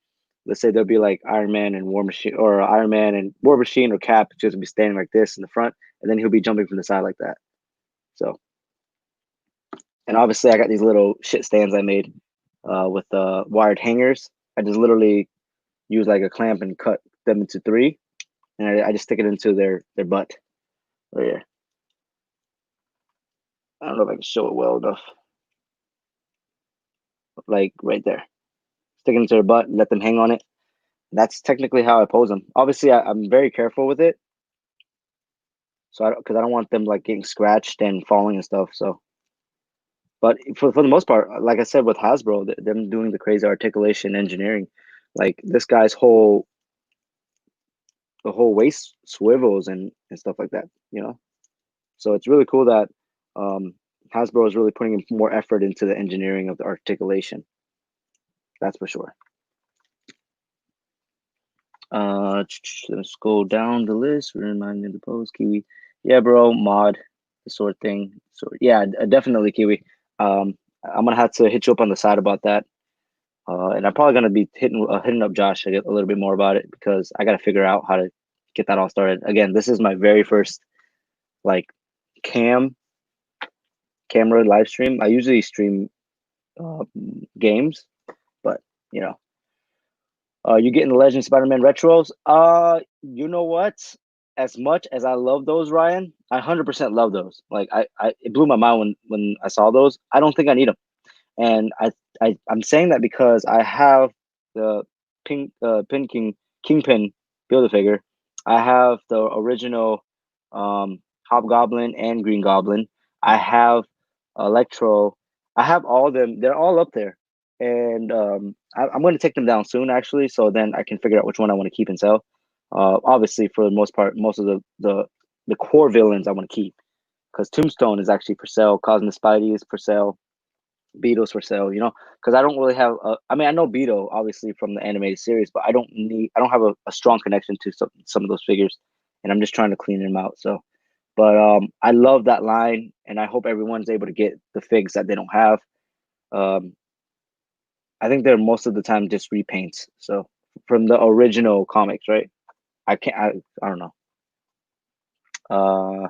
there'll be like Iron Man and War Machine or Iron Man and War Machine or Cap just be standing like this in the front, and then he'll be jumping from the side like that. So, and obviously I got these little shit stands I made with wired hangers. I just literally use like a clamp and cut them into three, and I just stick it into their butt right here. I don't know if I can show it well enough. like right there, stick it into their butt, let them hang on it. That's technically how I pose them. Obviously, I'm very careful with it, so because I don't want them like getting scratched and falling and stuff. So, but for the most part, like I said with Hasbro, them doing the crazy articulation engineering, like this guy's the whole waist swivels and stuff like that. You know, so it's really cool that um, Hasbro is really putting more effort into the engineering of the articulation. That's for sure. Let's go down the list. Remind me of the pose, Kiwi. Yeah, bro, mod the sword thing. So yeah, definitely Kiwi. I'm gonna have to hit you up on the side about that. And I'm probably gonna be hitting up Josh to get a little bit more about it because I gotta figure out how to get that all started. Again, this is my very first like cam camera live stream. I usually stream uh, games, but you know, you getting the Legend Spider-Man retros? You know what? As much as I love those, Ryan, I 100% love those. Like it blew my mind when I saw those. I don't think I need them, and I'm saying that because I have the Pin King Kingpin Build a Figure. I have the original Hobgoblin and Green Goblin. I have Electro. I have all of them. They're all up there, and I'm going to take them down soon, actually. So then I can figure out which one I want to keep and sell. Obviously, for the most part, most of the core villains I want to keep because Tombstone is actually for sale. Cosmic Spidey is for sale. Beetle's for sale, you know, because I don't really have. I mean, I know Beetle obviously from the animated series, but I don't have a strong connection to some of those figures, and I'm just trying to clean them out. So, but I love that line, and I hope everyone's able to get the figs that they don't have. Um, I think they're most of the time just repaints. So from the original comics, right? I can't. I don't know. Uh,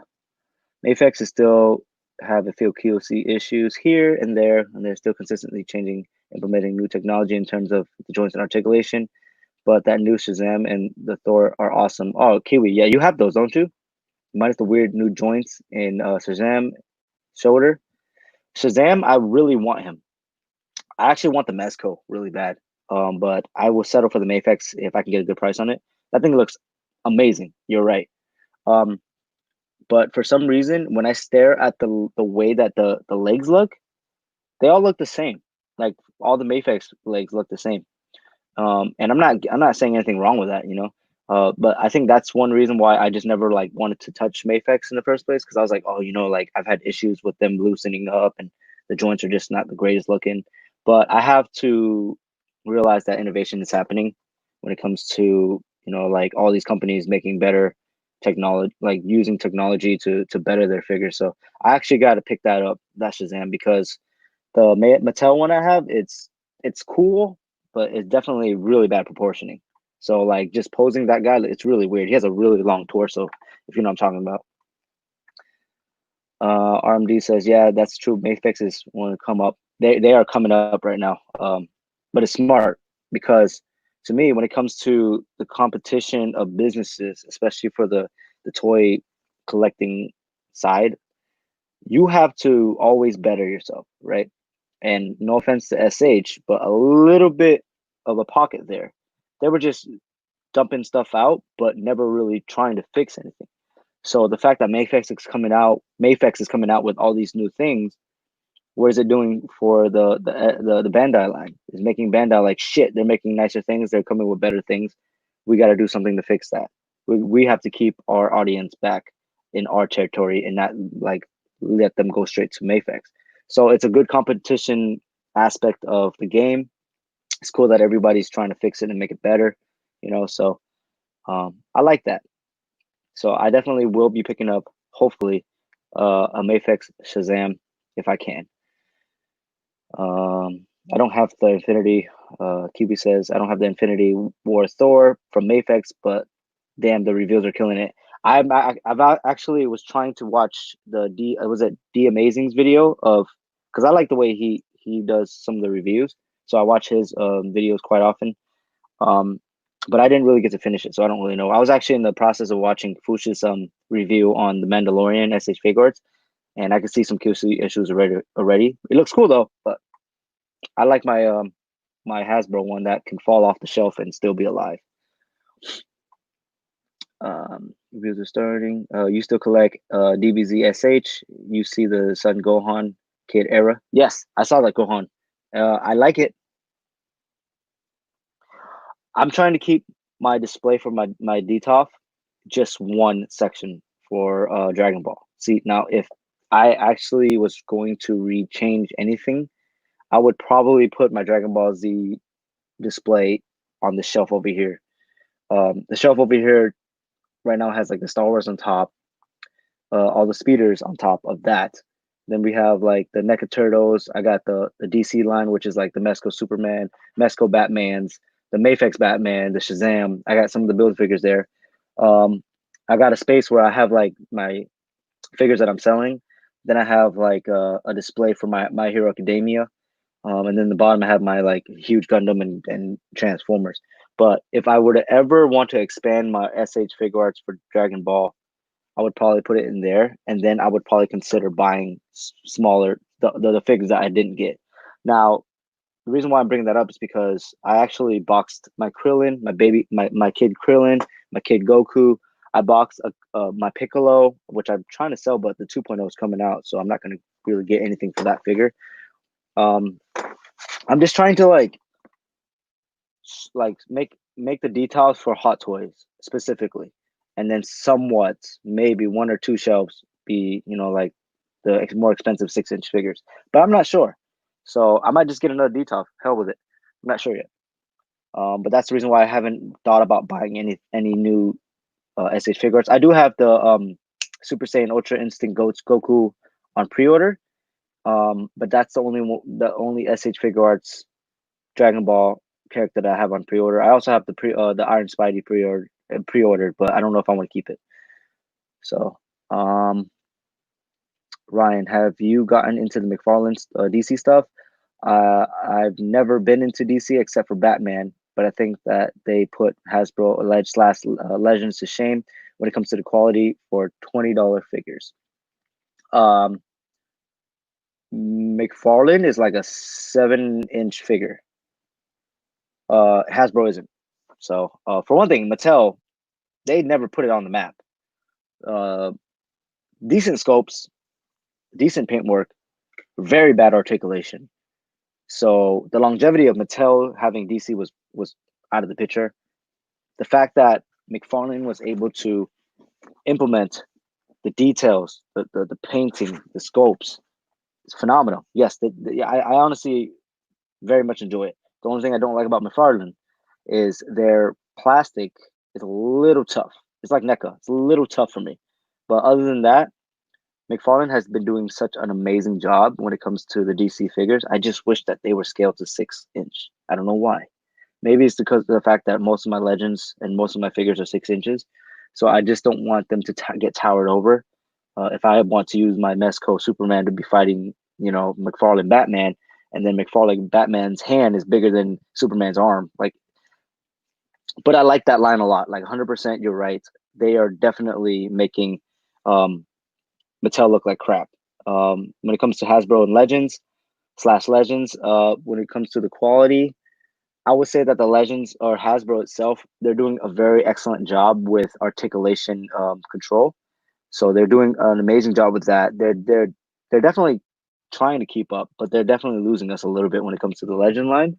Mafex is still have a few QC issues here and there, and they're still consistently changing, implementing new technology in terms of the joints and articulation. But that new Shazam and the Thor are awesome. Oh, Kiwi, yeah, you have those, don't you? Minus the weird new joints in Shazam shoulder. Shazam, I really want him. I actually want the Mezco really bad. But I will settle for the Mafex if I can get a good price on it. That thing looks amazing. You're right. Um, but for some reason, when I stare at the way that the legs look, they all look the same. Like all the Mafex legs look the same. And I'm not saying anything wrong with that, you know. But I think that's one reason why I just never like wanted to touch Mafex in the first place because I was like, oh, you know, like I've had issues with them loosening up and the joints are just not the greatest looking. But I have to realize that innovation is happening when it comes to, you know, like all these companies making better technology, like using technology to better their figures. So I actually got to pick that up, that Shazam, because the Mattel one I have, it's cool, but it's definitely really bad proportioning. So like just posing that guy, it's really weird. He has a really long torso, if you know what I'm talking about. RMD says, yeah, that's true. Mafex is want to come up. They are coming up right now. But it's smart because to me, when it comes to the competition of businesses, especially for the toy collecting side, you have to always better yourself, right? And no offense to SH, but a little bit of a pocket there. They were just dumping stuff out, but never really trying to fix anything. So the fact that Mafex is coming out with all these new things. What is it doing for the Bandai line? Is making Bandai like shit. They're making nicer things. They're coming with better things. We got to do something to fix that. We have to keep our audience back in our territory and not like let them go straight to Mafex. So it's a good competition aspect of the game. It's cool that everybody's trying to fix it and make it better, you know. So I like that. So I definitely will be picking up, hopefully, a Mafex Shazam if I can. I don't have the Infinity. QB says I don't have the Infinity War Thor from Mafex, but damn, the reviews are killing it. I've actually was trying to watch the was it D Amazing's video of because I like the way he does some of the reviews, so I watch his videos quite often. Um, but I didn't really get to finish it, so I don't really know. I was actually in the process of watching Fuchs's review on the Mandalorian SH Figures, and I could see some QC issues already. It looks cool though, but I like my Hasbro one that can fall off the shelf and still be alive. Reviews are starting. You still collect DBZ SH. You see the Sun Gohan Kid era. Yes, I saw that Gohan. I like it. I'm trying to keep my display for my DTOF just one section for Dragon Ball. See, now if I actually was going to rechange anything, I would probably put my Dragon Ball Z display on the shelf over here. The shelf over here right now has like the Star Wars on top, all the speeders on top of that. Then we have like the NECA Turtles. I got the DC line, which is like the Mesco Superman, Mesco Batmans, the Mafex Batman, the Shazam. I got some of the build figures there. Um, I got a space where I have like my figures that I'm selling. Then I have like a display for my Hero Academia. And then the bottom I have my like huge Gundam and Transformers. But if I were to ever want to expand my SH figure arts for Dragon Ball, I would probably put it in there, and then I would probably consider buying smaller the figures that I didn't get. Now, the reason why I'm bringing that up is because I actually boxed my Krillin, my kid Krillin, my kid Goku. I boxed my Piccolo, which I'm trying to sell, but the 2.0 is coming out, so I'm not going to really get anything for that figure. Um, I'm just trying to like make the details for Hot Toys specifically, and then somewhat maybe one or two shelves be like the more expensive 6-inch figures. But I'm not sure, so I might just get another detail. Hell with it. I'm not sure yet. But that's the reason why I haven't thought about buying any new SH figures. I do have the Super Saiyan Ultra Instinct Goku on pre-order. But that's the only SH figure arts Dragon Ball character that I have on pre-order. I also have the Iron Spidey pre-ordered, but I don't know if I want to keep it. So, Ryan, have you gotten into the McFarlane's DC stuff? I've never been into DC except for Batman, but I think that they put Hasbro alleged last Legends to shame when it comes to the quality for $20 figures. Um, McFarlane is like a 7-inch figure. Hasbro isn't. So, for one thing, Mattel, they never put it on the map. Uh, Decent scopes, decent paint work, very bad articulation. So the longevity of Mattel having DC was out of the picture. The fact that McFarlane was able to implement the details, the painting, the scopes, it's phenomenal. Yes, I honestly very much enjoy it. The only thing I don't like about McFarlane is their plastic is a little tough. It's like NECA. It's a little tough for me. But other than that, McFarlane has been doing such an amazing job when it comes to the DC figures. I just wish that they were scaled to 6-inch. I don't know why. Maybe it's because of the fact that most of my legends and most of my figures are 6 inches. So I just don't want them to get towered over. If I want to use my Mesco Superman to be fighting, McFarlane Batman, and then McFarlane Batman's hand is bigger than Superman's arm, but I like that line a lot. Like 100%, you're right. They are definitely making um, Mattel look like crap. When it comes to Hasbro and Legends, when it comes to the quality, I would say that the Legends or Hasbro itself, they're doing a very excellent job with articulation control. So they're doing an amazing job with that. They're definitely trying to keep up, but they're definitely losing us a little bit when it comes to the Legend line,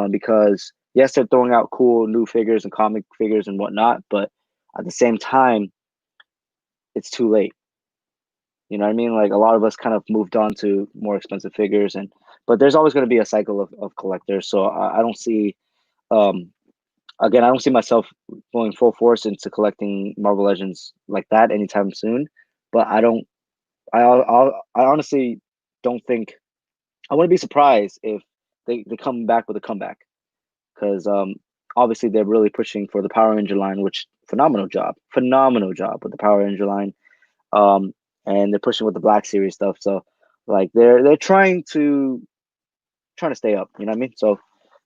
because yes, they're throwing out cool new figures and comic figures and whatnot, but at the same time, it's too late. You know what I mean? Like a lot of us kind of moved on to more expensive figures, but there's always going to be a cycle of collectors. So I don't see, um, again, I don't see myself going full force into collecting Marvel Legends like that anytime soon. But I honestly don't think I wouldn't be surprised if they come back with a comeback, because obviously they're really pushing for the Power Ranger line, which phenomenal job with the Power Ranger line. Um, and they're pushing with the Black Series stuff. So like they're trying to stay up. You know what I mean? So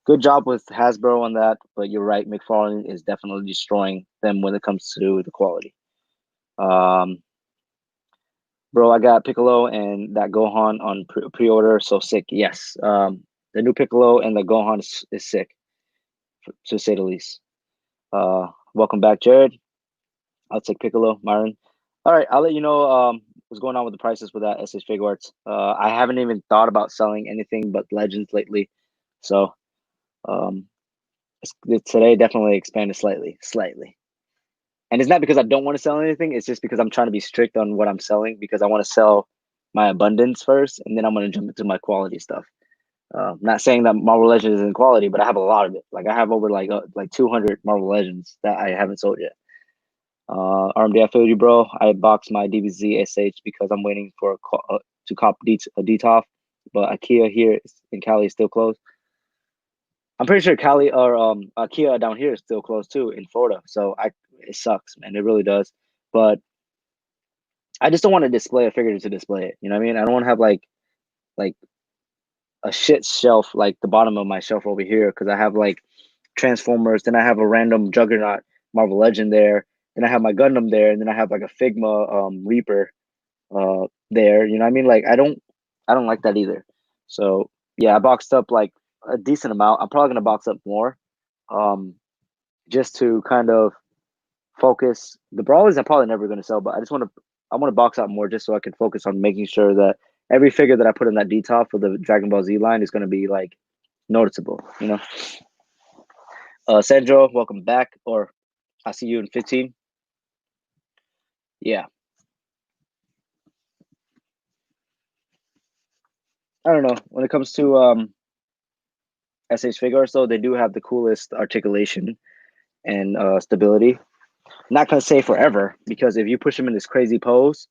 good job with Hasbro on that. But you're right, McFarlane is definitely destroying them when it comes to the quality. Um, Bro, I got Piccolo and that Gohan on pre-order. So sick. Yes. The new Piccolo and the Gohan is sick, to say the least. Welcome back, Jared. I'll take Piccolo, Myron. All right, I'll let you know what's going on with the prices with that SH Fig Arts. I haven't even thought about selling anything but Legends lately, so um, today definitely expanded slightly. And it's not because I don't want to sell anything. It's just because I'm trying to be strict on what I'm selling because I want to sell my abundance first, and then I'm going to jump into my quality stuff. Not saying that Marvel Legends isn't quality, but I have a lot of it. Like I have over like 200 Marvel Legends that I haven't sold yet. RMD, I feel you, bro. I boxed my DBZ SH because I'm waiting for to cop a DTOF, but IKEA here in Cali is still closed. I'm pretty sure Cali or IKEA down here is still closed too in Florida. So it sucks, man. It really does. But I just don't want to display a figure to display it. You know what I mean? I don't want to have like a shit shelf like the bottom of my shelf over here because I have like Transformers, then I have a random Juggernaut Marvel Legend there, then I have my Gundam there, and then I have like a Figma Reaper there. You know what I mean? Like I don't like that either. So yeah, I boxed up like a decent amount. I'm probably gonna box up more. Um just to kind of focus. The Brawlers I'm probably never gonna sell, but I want to box out more just so I can focus on making sure that every figure that I put in that DTOP for the Dragon Ball Z line is gonna be like noticeable, you know. Sandro, welcome back. Or I'll see you in 15. Yeah. I don't know. When it comes to SH Figures, though, they do have the coolest articulation and stability. Not gonna say forever because if you push them in this crazy pose,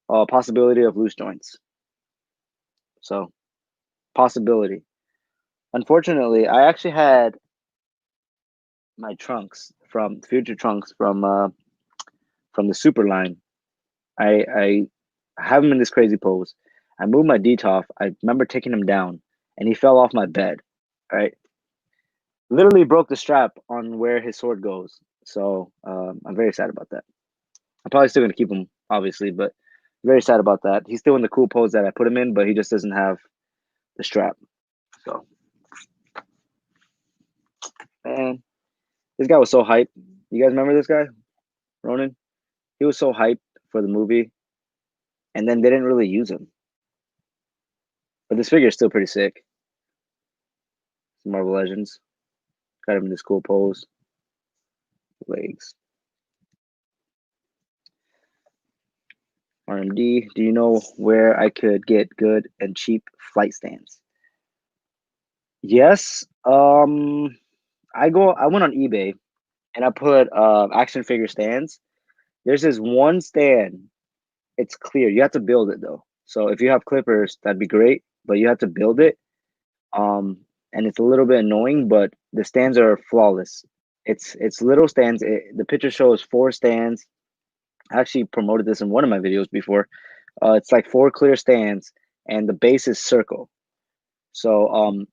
possibility of loose joints. So possibility. Unfortunately, I actually had my trunks from future trunks from the super line. I have him in this crazy pose. I moved my DTOF. I remember taking him down, and he fell off my bed. Right, literally broke the strap on where his sword goes. So I'm very sad about that. I'm probably still gonna keep him, obviously, but very sad about that. He's still in the cool pose that I put him in, but he just doesn't have the strap. So man, this guy was so hyped. You guys remember this guy, Ronan? He was so hyped for the movie, and then they didn't really use him. But this figure is still pretty sick. Marvel Legends. Got him in this cool pose. Legs. RMD, do you know where I could get good and cheap flight stands? Yes. I went on eBay and I put action figure stands. There's this one stand. It's clear. You have to build it though. So if you have clippers, that'd be great, but you have to build it. And it's a little bit annoying, but the stands are flawless. It's little stands. The picture shows 4 stands. I actually promoted this in one of my videos before. It's like 4 clear stands, and the base is circle. So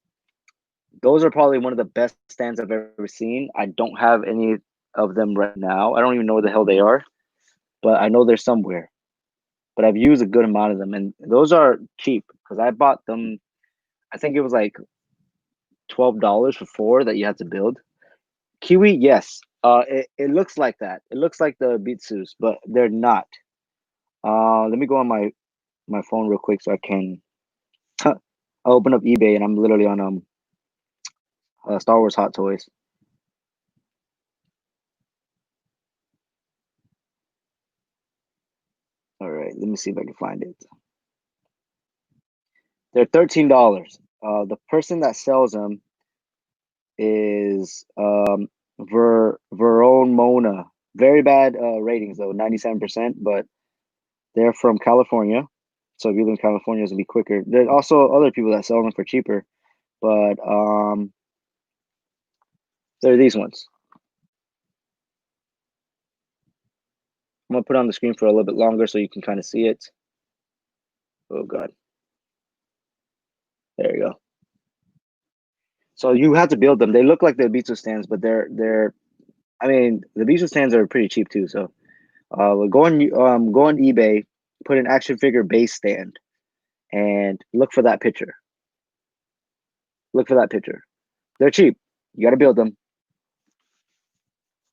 those are probably one of the best stands I've ever seen. I don't have any of them right now. I don't even know where the hell they are, but I know they're somewhere. But I've used a good amount of them, and those are cheap because I bought them. I think it was like $12 for 4 that you have to build. Kiwi, yes. It looks like that. It looks like the Bitsus, but they're not. Let me go on my phone real quick so I can. I'll open up eBay and I'm literally on Star Wars Hot Toys. All right, let me see if I can find it. They're $13. The person that sells them is Verone Mona. Very bad ratings though, 97%, but they're from California. So if you live in California, it's gonna be quicker. There's also other people that sell them for cheaper, but they're these ones. I'm gonna put it on the screen for a little bit longer so you can kind of see it. Oh god. There you go. So you have to build them. They look like the Ibiza stands, but they're I mean the Ibiza stands are pretty cheap too. So go on eBay, put an action figure base stand, and look for that picture. Look for that picture. They're cheap. You got to build them,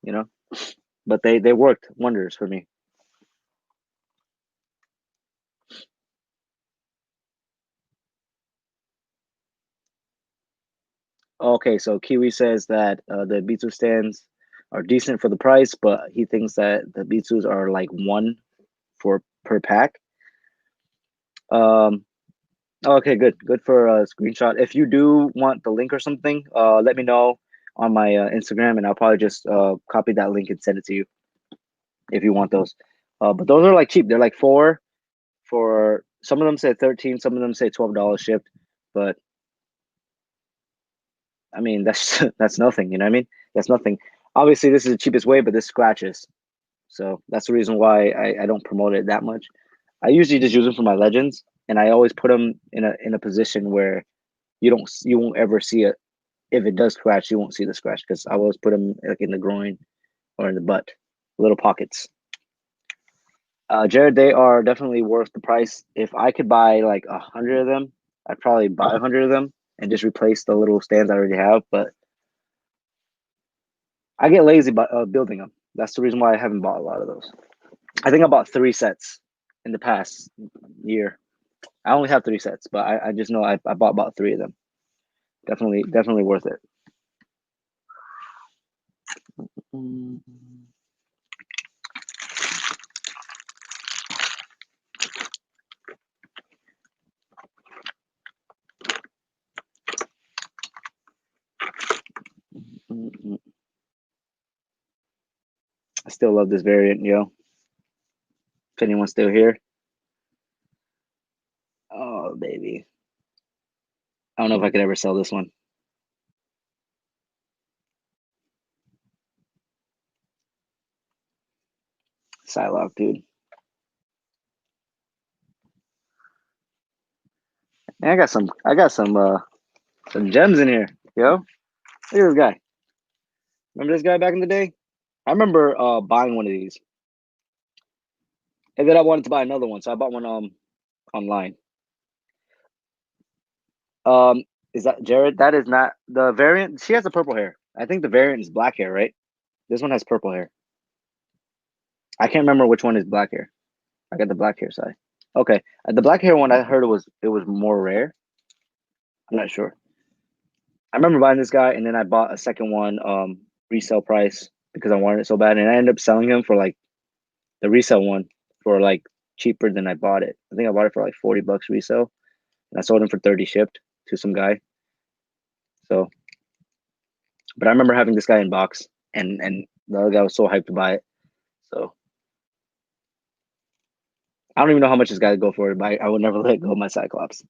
you know. But they worked wonders for me. Okay, so Kiwi says that the Bitsu stands are decent for the price, but he thinks that the Bitsus are like one for per pack. Um, okay, good for a screenshot. If you do want the link or something, let me know on my Instagram, and I'll probably just copy that link and send it to you if you want those. But those are like cheap. They're like four for some of them say 13, some of them say $12 shipped, but I mean that's that's nothing, you know what I mean? That's nothing. Obviously, this is the cheapest way, but this scratches. So that's the reason why I don't promote it that much. I usually just use them for my legends, and I always put them in a position where you won't ever see it. If it does scratch, you won't see the scratch because I always put them like in the groin or in the butt, little pockets. Jared, they are definitely worth the price. If I could buy like 100 of them, I'd probably buy 100 of them and just replace the little stands I already have. But I get lazy by building them. That's the reason why I haven't bought a lot of those. I think I bought 3 sets in the past year. I only have 3 sets, but I just know I bought about 3 of them. Definitely worth it. Mm, mm, mm. I still love this variant, yo. If anyone's still here, oh baby, I don't know if I could ever sell this one. Psylocke, dude. Man, I got some gems in here, yo. Look at this guy. Remember this guy back in the day? I remember buying one of these, and then I wanted to buy another one, so I bought one online. Um, is that Jared? That is not the variant. She has the purple hair. I think the variant is black hair, right? This one has purple hair. I can't remember which one is black hair. I got the black hair side. Okay, the black hair one I heard it was more rare. I'm not sure. I remember buying this guy, and then I bought a second one resale price because I wanted it so bad, and I ended up selling him for like the resale one for like cheaper than I bought it. I think I bought it for like $40 resale, and I sold him for 30 shipped to some guy. So, but I remember having this guy in box, and the other guy was so hyped to buy it. So I don't even know how much this guy would go for it, but I would never let go of my Cyclops.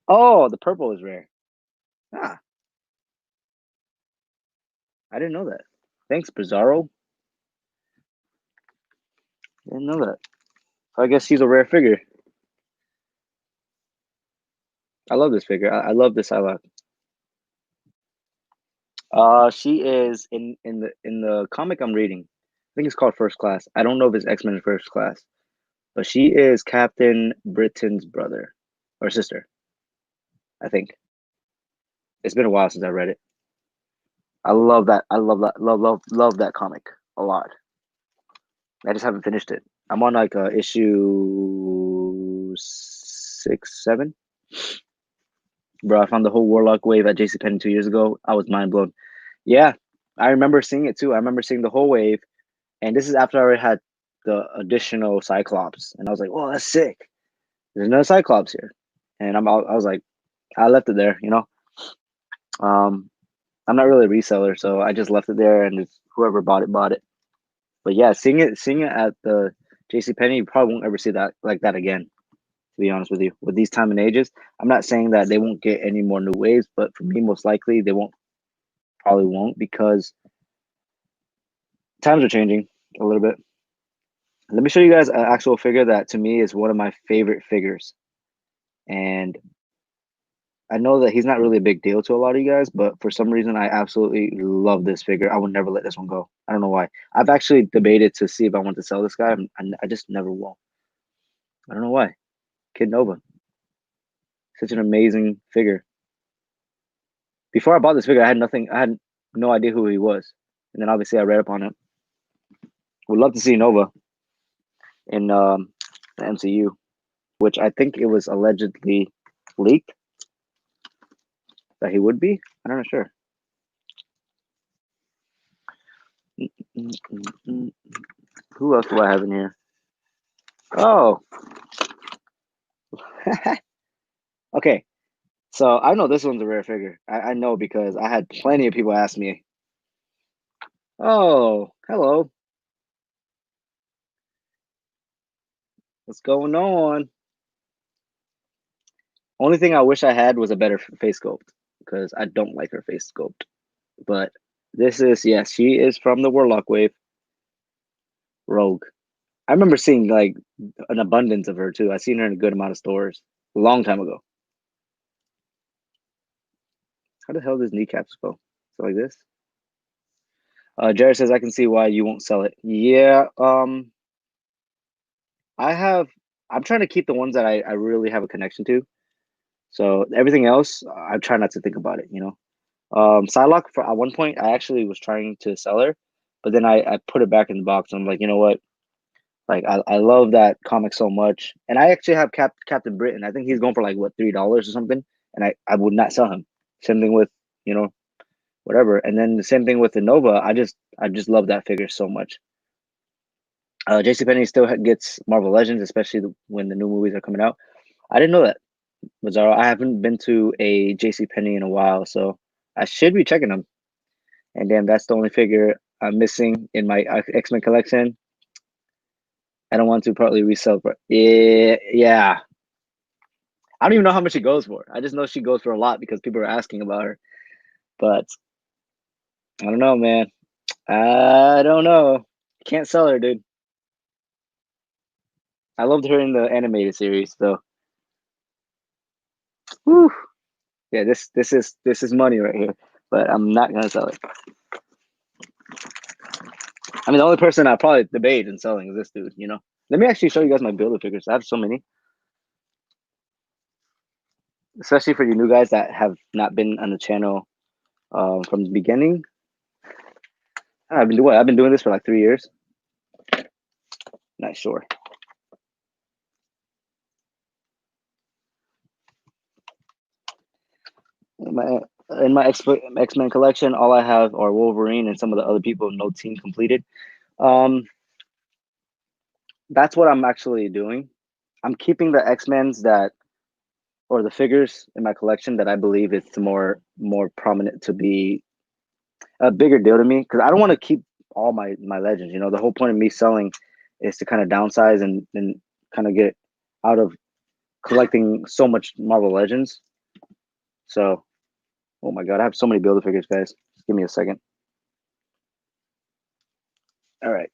Oh, the purple is rare. Ah, I didn't know that. Thanks, Bizarro. Didn't know that. So I guess he's a rare figure. I love this figure. I love this Psylocke. She is in the comic I'm reading. I think it's called First Class. I don't know if it's X-Men First Class, but she is Captain Britain's brother or sister. I think it's been a while since I read it. I love that. I love that. Love that comic a lot. I just haven't finished it. I'm on like issue 6, 7. Bro, I found the whole Warlock wave at JCPenney 2 years ago. I was mind blown. Yeah, I remember seeing it too. I remember seeing the whole wave, and this is after I already had the additional Cyclops, and I was like, "Oh, that's sick." There's no Cyclops here, and I was like, I left it there. Um, I'm not really a reseller, so I just left it there, and whoever bought it bought it. But yeah, seeing it at the JCPenney, you probably won't ever see that like that again. To be honest with you, with these time and ages, I'm not saying that they won't get any more new waves, but for me, most likely they probably won't because times are changing a little bit. Let me show you guys an actual figure that to me is one of my favorite figures. And I know that he's not really a big deal to a lot of you guys, but for some reason, I absolutely love this figure. I would never let this one go. I don't know why. I've actually debated to see if I want to sell this guy. I just never will. I don't know why. Kid Nova. Such an amazing figure. Before I bought this figure, I had nothing. I had no idea who he was, and then obviously I read up on him. Would love to see Nova in the MCU, which I think it was allegedly leaked that he would be. I'm not sure. Who else do I have in here? Oh, okay. So I know this one's a rare figure. I know because I had plenty of people ask me. Oh, hello. What's going on? Only thing I wish I had was a better face sculpt because I don't like her face sculpt. But this is, yes, she is from the Warlock wave, Rogue. I remember seeing like an abundance of her too. I seen her in a good amount of stores a long time ago. How the hell does kneecaps go? So like this? Jared says I can see why you won't sell it. Yeah, I have. I'm trying to keep the ones that I really have a connection to. So everything else, I try not to think about it. Psylocke for at one point I actually was trying to sell her, but then I put it back in the box. I'm like, you know what? Like I love that comic so much, and I actually have Captain Britain. I think he's going for like what $3 or something, and I would not sell him. Same thing with you know whatever, and then the same thing with the Nova. I just love that figure so much. JCPenney still gets Marvel Legends, especially when the new movies are coming out. I didn't know that, Bizarro. I haven't been to a JCPenney in a while, so I should be checking them. And damn, that's the only figure I'm missing in my X-Men collection. I don't want to partly resell, but yeah. I don't even know how much she goes for. I just know she goes for a lot because people are asking about her. But I don't know, man. I don't know. Can't sell her, dude. I loved her in the animated series, though. Whew. Yeah, this is money right here. But I'm not gonna sell it. I mean, the only person I probably debate in selling is this dude. Let me actually show you guys my builder figures. I have so many, especially for you new guys that have not been on the channel from the beginning. I've been doing this for like 3 years. Not sure. In my X-Men collection, all I have are Wolverine and some of the other people no team completed. Um, that's what I'm actually doing. I'm keeping the X-Men's that or the figures in my collection that I believe it's more prominent to be a bigger deal to me because I don't want to keep all my legends. The whole point of me selling is to kind of downsize and kind of get out of collecting so much Marvel Legends. So, oh my god, I have so many builder figures, guys. Just give me a second. All right,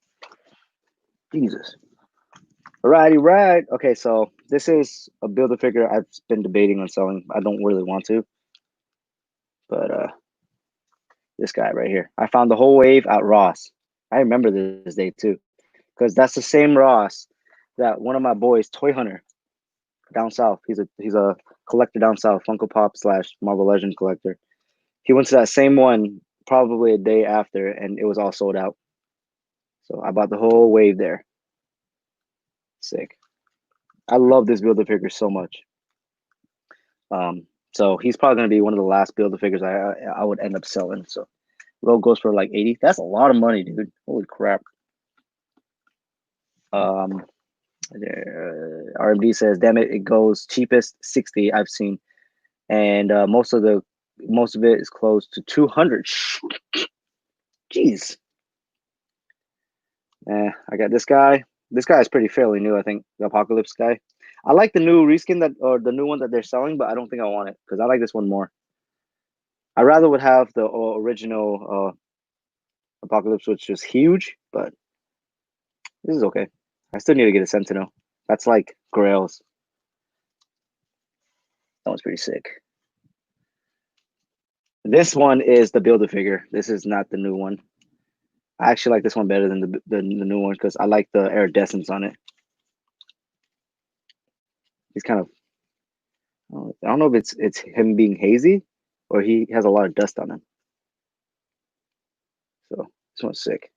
Jesus. Alrighty, right. Okay, so this is a builder figure I've been debating on selling. I don't really want to, but this guy right here. I found the whole wave at Ross. I remember this day too, because that's the same Ross that one of my boys, Toy Hunter, down south. He's a collector down south, Funko Pop / Marvel Legend collector. He went to that same one probably a day after, and it was all sold out. So I bought the whole wave there. Sick. I love this builder figure so much. So he's probably gonna be one of the last builder figures I would end up selling. So Rogue goes for like 80. That's a lot of money, dude. Holy crap. Um, RMD says, "Damn it, it goes cheapest 60 I've seen, and most of it is close to 200. Jeez. I got this guy. This guy is pretty fairly new, I think. The Apocalypse guy. I like the new reskin or the new one that they're selling, but I don't think I want it because I like this one more. I rather would have the original Apocalypse, which is huge, but this is okay. I still need to get a Sentinel. That's like Grails. That one's pretty sick. This one is the Builder figure. This is not the new one. I actually like this one better than the new one because I like the iridescence on it. He's kind of, I don't know if it's him being hazy or he has a lot of dust on him. So this one's sick.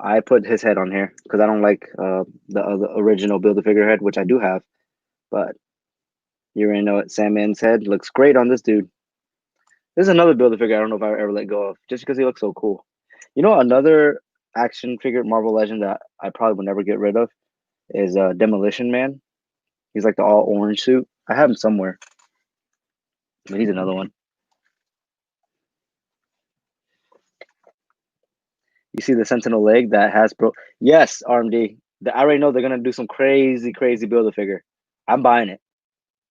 I put his head on here because I don't like the original Build-A-Figure head, which I do have, but you already know it. Sandman's head looks great on this dude. There's another Build-A-Figure I don't know if I ever let go of, just because he looks so cool. You know, another action figure Marvel Legend that I probably would never get rid of is Demolition Man. He's like the all orange suit. I have him somewhere, but he's another one. You see the Sentinel leg that has bro? Yes, RMD. I already know they're gonna do some crazy, crazy Build-A-Figure. I'm buying it.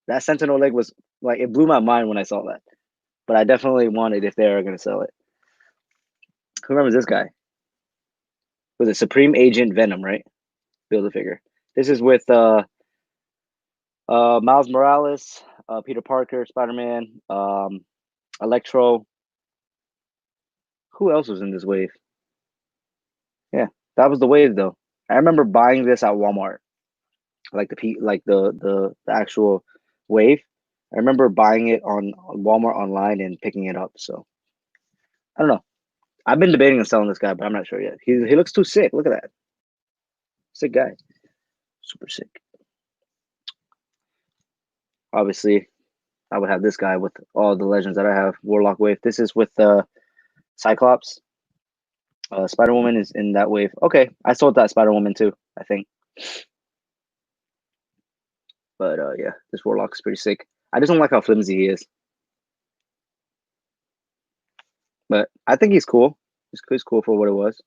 That Sentinel leg was like it blew my mind when I saw that. But I definitely want it if they are gonna sell it. Who remembers this guy? Was it Supreme Agent Venom, right? Build-A-Figure. This is with Miles Morales, Peter Parker, Spider-Man, Electro. Who else was in this wave? Yeah, that was the wave though. I remember buying this at Walmart, like the actual wave. I remember buying it on Walmart online and picking it up. So I don't know. I've been debating on selling this guy, but I'm not sure yet. He looks too sick. Look at that, sick guy, super sick. Obviously, I would have this guy with all the legends that I have. Warlock wave. This is with Cyclops. Spider Woman is in that wave. Okay, I sold that Spider Woman too, I think. But yeah, this Warlock is pretty sick. I just don't like how flimsy he is. But I think he's cool. He's cool for what it was.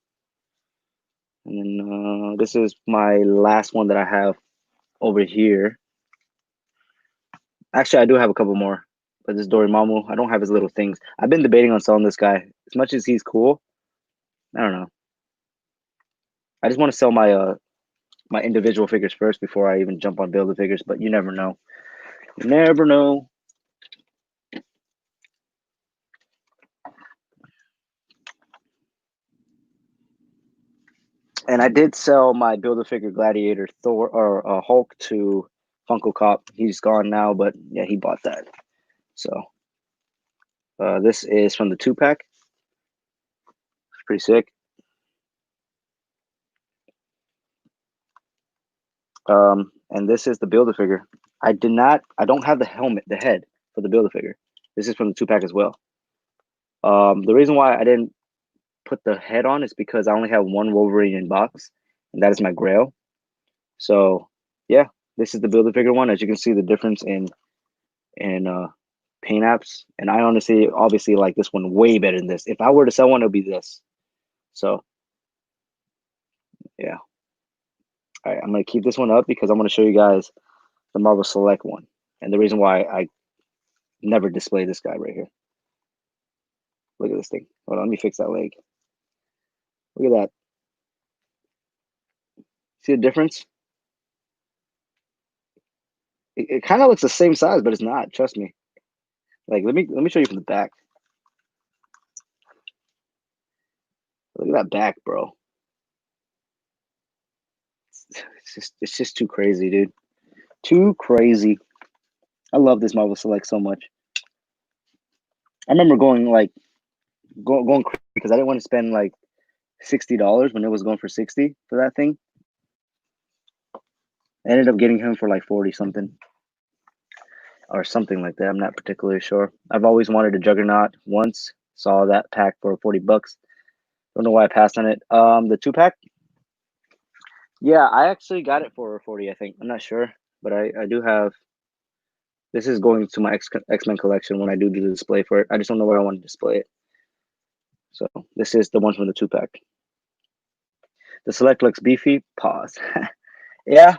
And then this is my last one that I have over here. Actually, I do have a couple more. But this Dorimamu, I don't have his little things. I've been debating on selling this guy. As much as he's cool, I don't know. I just want to sell my individual figures first before I even jump on Build-A-Figures, but you never know. You never know. And I did sell my Build-A-Figure Gladiator Thor or Hulk to Funko Cop. He's gone now, but yeah, he bought that. So this is from the 2-pack. It's pretty sick. And this is the Build-A-Figure. I don't have the helmet, the head for the Build-A-Figure. This is from the 2-pack as well. The reason why I didn't put the head on is because I only have one Wolverine in box, and that is my Grail. So yeah, this is the Build-A-Figure one. As you can see, the difference in paint apps, and I honestly, obviously, like this one way better than this. If I were to sell one, it would be this. So yeah, all right, I'm gonna keep this one up because I'm gonna show you guys the Marvel Select one, and the reason why I never display this guy right here. Look at this thing. Hold on, let me fix that leg. Look at that. See the difference? It kind of looks the same size, but it's not. Trust me. Like let me show you from the back. Look at that back, bro. It's just too crazy, dude. Too crazy. I love this Marvel Select so much. I remember going crazy because I didn't want to spend like $60 when it was going for 60 for that thing. I ended up getting him for like 40 something or something like that. I'm not particularly sure. I've always wanted a Juggernaut once. Saw that pack for 40 bucks. Don't know why I passed on it. The 2-pack. Yeah, I actually got it for 40, I think. I'm not sure, but I do have. This is going to my X-Men collection when I do the display for it. I just don't know where I want to display it. So this is the one from the 2-pack. The Select looks beefy. Pause. Yeah,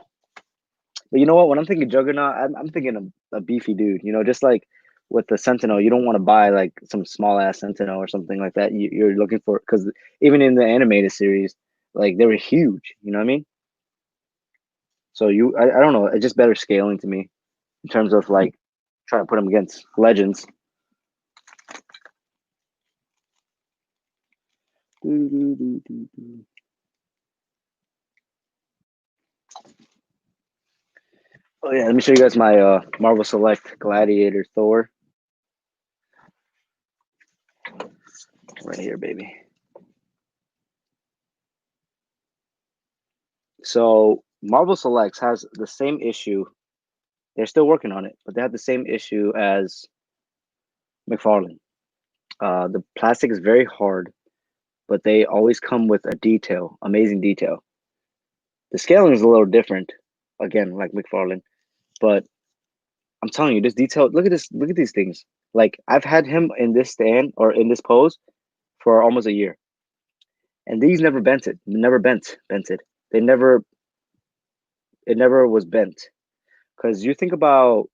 but you know what? When I'm thinking Juggernaut, I'm thinking a beefy dude. You know, just like with the Sentinel, you don't want to buy like some small ass Sentinel or something like that. You're looking for because even in the animated series, like they were huge. You know what I mean? So I don't know. It's just better scaling to me in terms of like trying to put them against legends. Oh yeah, let me show you guys my Marvel Select Gladiator Thor right here, baby. So Marvel Selects has the same issue. They're still working on it, but they have the same issue as McFarlane. The plastic is very hard, but they always come with a detail, amazing detail. The scaling is a little different, again, like McFarlane, but I'm telling you, this detail. Look at this. Look at these things. Like I've had him in this stand or in this pose for almost a year, and these never bent it. Never bent it. They never. It never was bent. Because you think about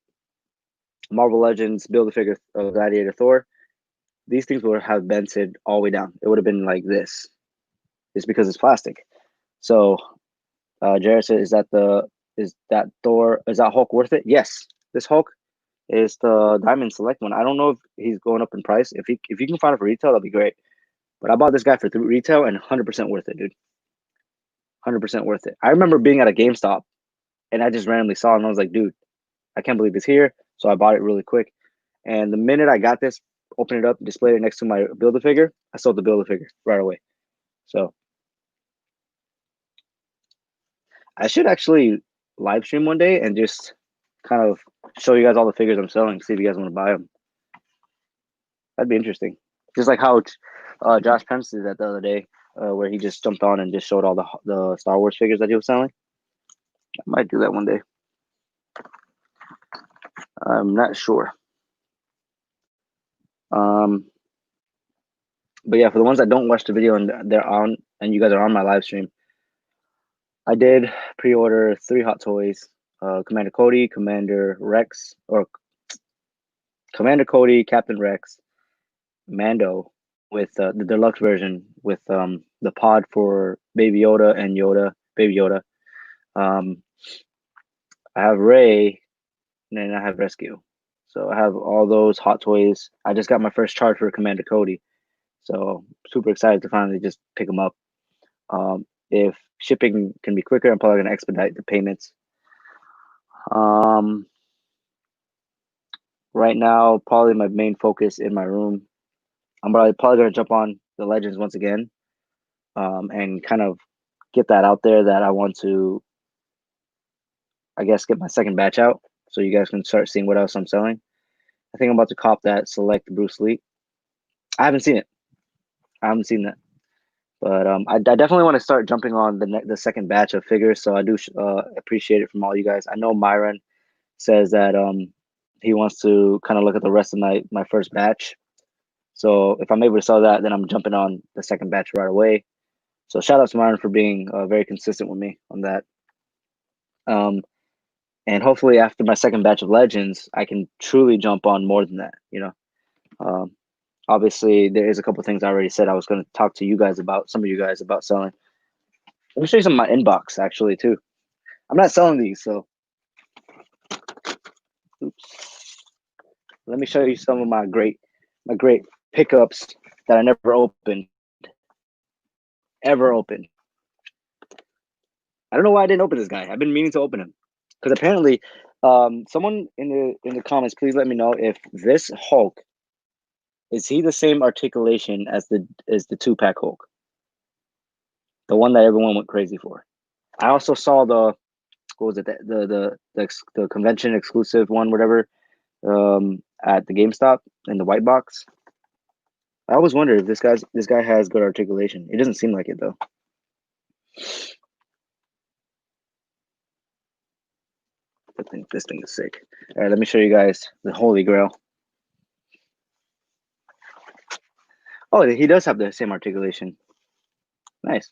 Marvel Legends build a figure of Gladiator Thor, these things would have bent it all the way down. It would have been like this. It's because it's plastic. So Jared said, is that Thor, is that Hulk worth it? Yes. This Hulk is the Diamond Select one. I don't know if he's going up in price. If you can find it for retail, that'd be great. But I bought this guy for retail and 100% worth it, dude. 100% worth it. I remember being at a GameStop and I just randomly saw it and I was like, dude, I can't believe it's here. So I bought it really quick. And the minute I got this, opened it up, displayed it next to my Build-A-Figure, I sold the Build-A-Figure right away. So I should actually live stream one day and just kind of show you guys all the figures I'm selling, see if you guys want to buy them. That'd be interesting. Just like how Josh Pence did that the other day, where he just jumped on and just showed all the Star Wars figures that he was selling. I might do that one day. I'm not sure. But yeah, for the ones that don't watch the video and they're on, and you guys are on my live stream, I did pre-order 3 Hot Toys: Commander Cody, Commander Rex, or Commander Cody, Captain Rex, Mando, with the deluxe version with the pod for Baby Yoda and Baby Yoda. I have Ray, and then I have Rescue. So I have all those Hot Toys. I just got my first charge for Commander Cody, so super excited to finally just pick them up. If shipping can be quicker, I'm probably gonna expedite the payments. Right now, probably my main focus in my room. I'm probably gonna jump on the Legends once again, and kind of get that out there that I want to, I guess, get my second batch out so you guys can start seeing what else I'm selling. I think I'm about to cop that Select Bruce Lee. I haven't seen it. I haven't seen that, but I definitely want to start jumping on the second batch of figures. So I do appreciate it from all you guys. I know Myron says that he wants to kind of look at the rest of my first batch. So if I'm able to sell that, then I'm jumping on the second batch right away. So shout out to Myron for being very consistent with me on that. And hopefully after my second batch of Legends, I can truly jump on more than that. Obviously there is a couple things I already said I was going to talk to you guys about, some of you guys, about selling. Let me show you some of my inbox actually too. I'm not selling these, so oops. Let me show you some of my great pickups that I never opened. Ever opened. I don't know why I didn't open this guy. I've been meaning to open him. Because apparently, someone in the comments, please let me know if this Hulk, is he the same articulation as the 2-pack Hulk, the one that everyone went crazy for. I also saw the, what was it, the convention exclusive one, whatever, at the GameStop in the white box. I always wonder if this guy has good articulation. It doesn't seem like it though. This thing is sick. All right, let me show you guys the Holy Grail. Oh, he does have the same articulation. Nice.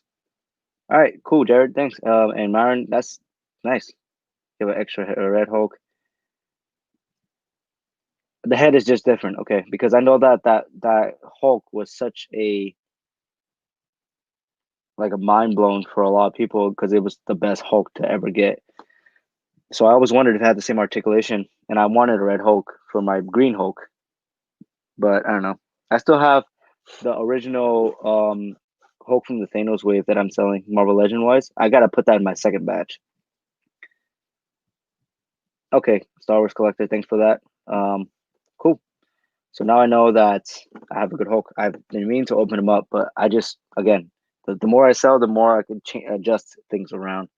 All right, cool, Jared. Thanks. And Myron, that's nice. You have an extra Red Hulk. The head is just different, okay? Because I know that Hulk was such a mind blown for a lot of people because it was the best Hulk to ever get. So I always wondered if it had the same articulation, and I wanted a Red Hulk for my Green Hulk, but I don't know. I still have the original Hulk from the Thanos wave that I'm selling, Marvel Legend wise. I gotta put that in my second batch. Okay, Star Wars collector. Thanks for that. Cool. So now I know that I have a good hook. I've been meaning to open them up, but I just again, the more I sell, the more I can adjust things around.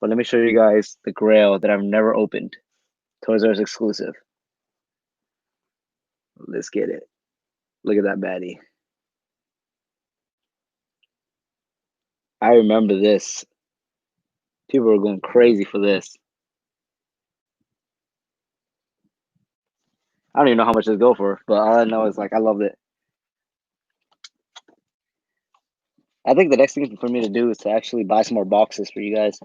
But let me show you guys the Grail that I've never opened. Toys R Us exclusive. Let's get it. Look at that baddie. I remember this. People were going crazy for this. I don't even know how much this go for, but all I know is like I loved it. I think the next thing for me to do is to actually buy some more boxes for you guys,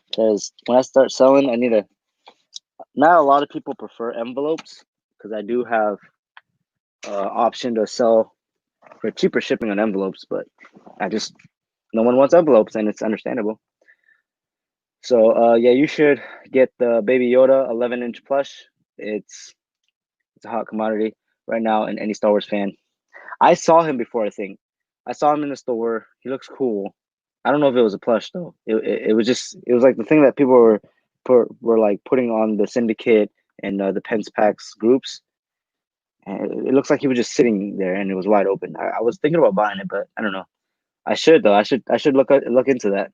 because when I start selling, I need to. Not a lot of people prefer envelopes because I do have option to sell for cheaper shipping on envelopes, but I just no one wants envelopes, and it's understandable. So yeah, you should get the Baby Yoda 11-inch plush. It's a hot commodity right now, and any Star Wars fan. I saw him before. I think I saw him in the store. He looks cool. I don't know if it was a plush though. It was just it was like the thing that people were like putting on the syndicate and the Pence Packs groups. And it looks like he was just sitting there and it was wide open. I was thinking about buying it, but I don't know. I should though. I should look into that.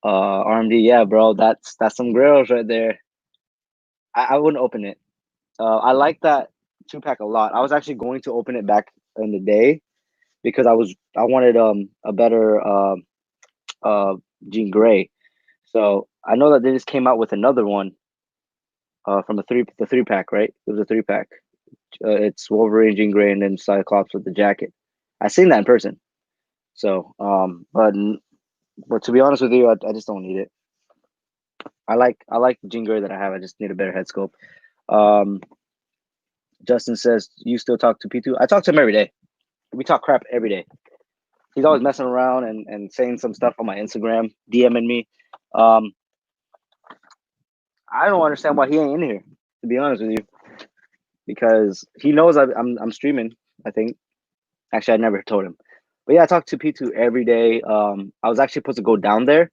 RMD, yeah, bro. That's some grills right there. I wouldn't open it. I like that 2 pack a lot. I was actually going to open it back in the day because I wanted a better Jean Grey. So I know that they just came out with another one from the 3 pack, right? It was a 3 pack. It's Wolverine, Jean Grey, and then Cyclops with the jacket. I seen that in person. So but to be honest with you, I just don't need it. I like the Jean Grey that I have. I just need a better head sculpt. Um, Justin says you still talk to P2. I talk to him every day. We talk crap every day. He's always messing around and saying some stuff on my Instagram, DMing me. Um, I don't understand why he ain't in here, to be honest with you, because he knows I'm streaming. I think actually I never told him, but yeah, I talk to P2 every day. I was actually supposed to go down there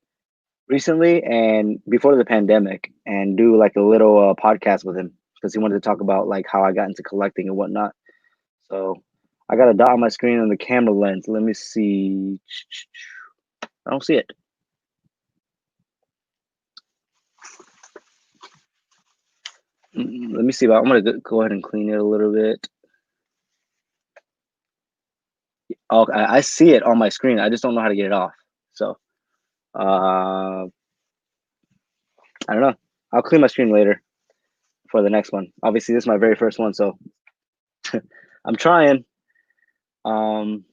recently and before the pandemic and do like a little podcast with him because he wanted to talk about like how I got into collecting and whatnot. So I got a dot on my screen on the camera lens. Let me see. I don't see it. Let me see. I'm gonna go ahead and clean it a little bit. Oh, I see it on my screen. I just don't know how to get it off. So I don't know. I'll clean my screen later for the next one. Obviously, this is my very first one, so I'm trying. Um,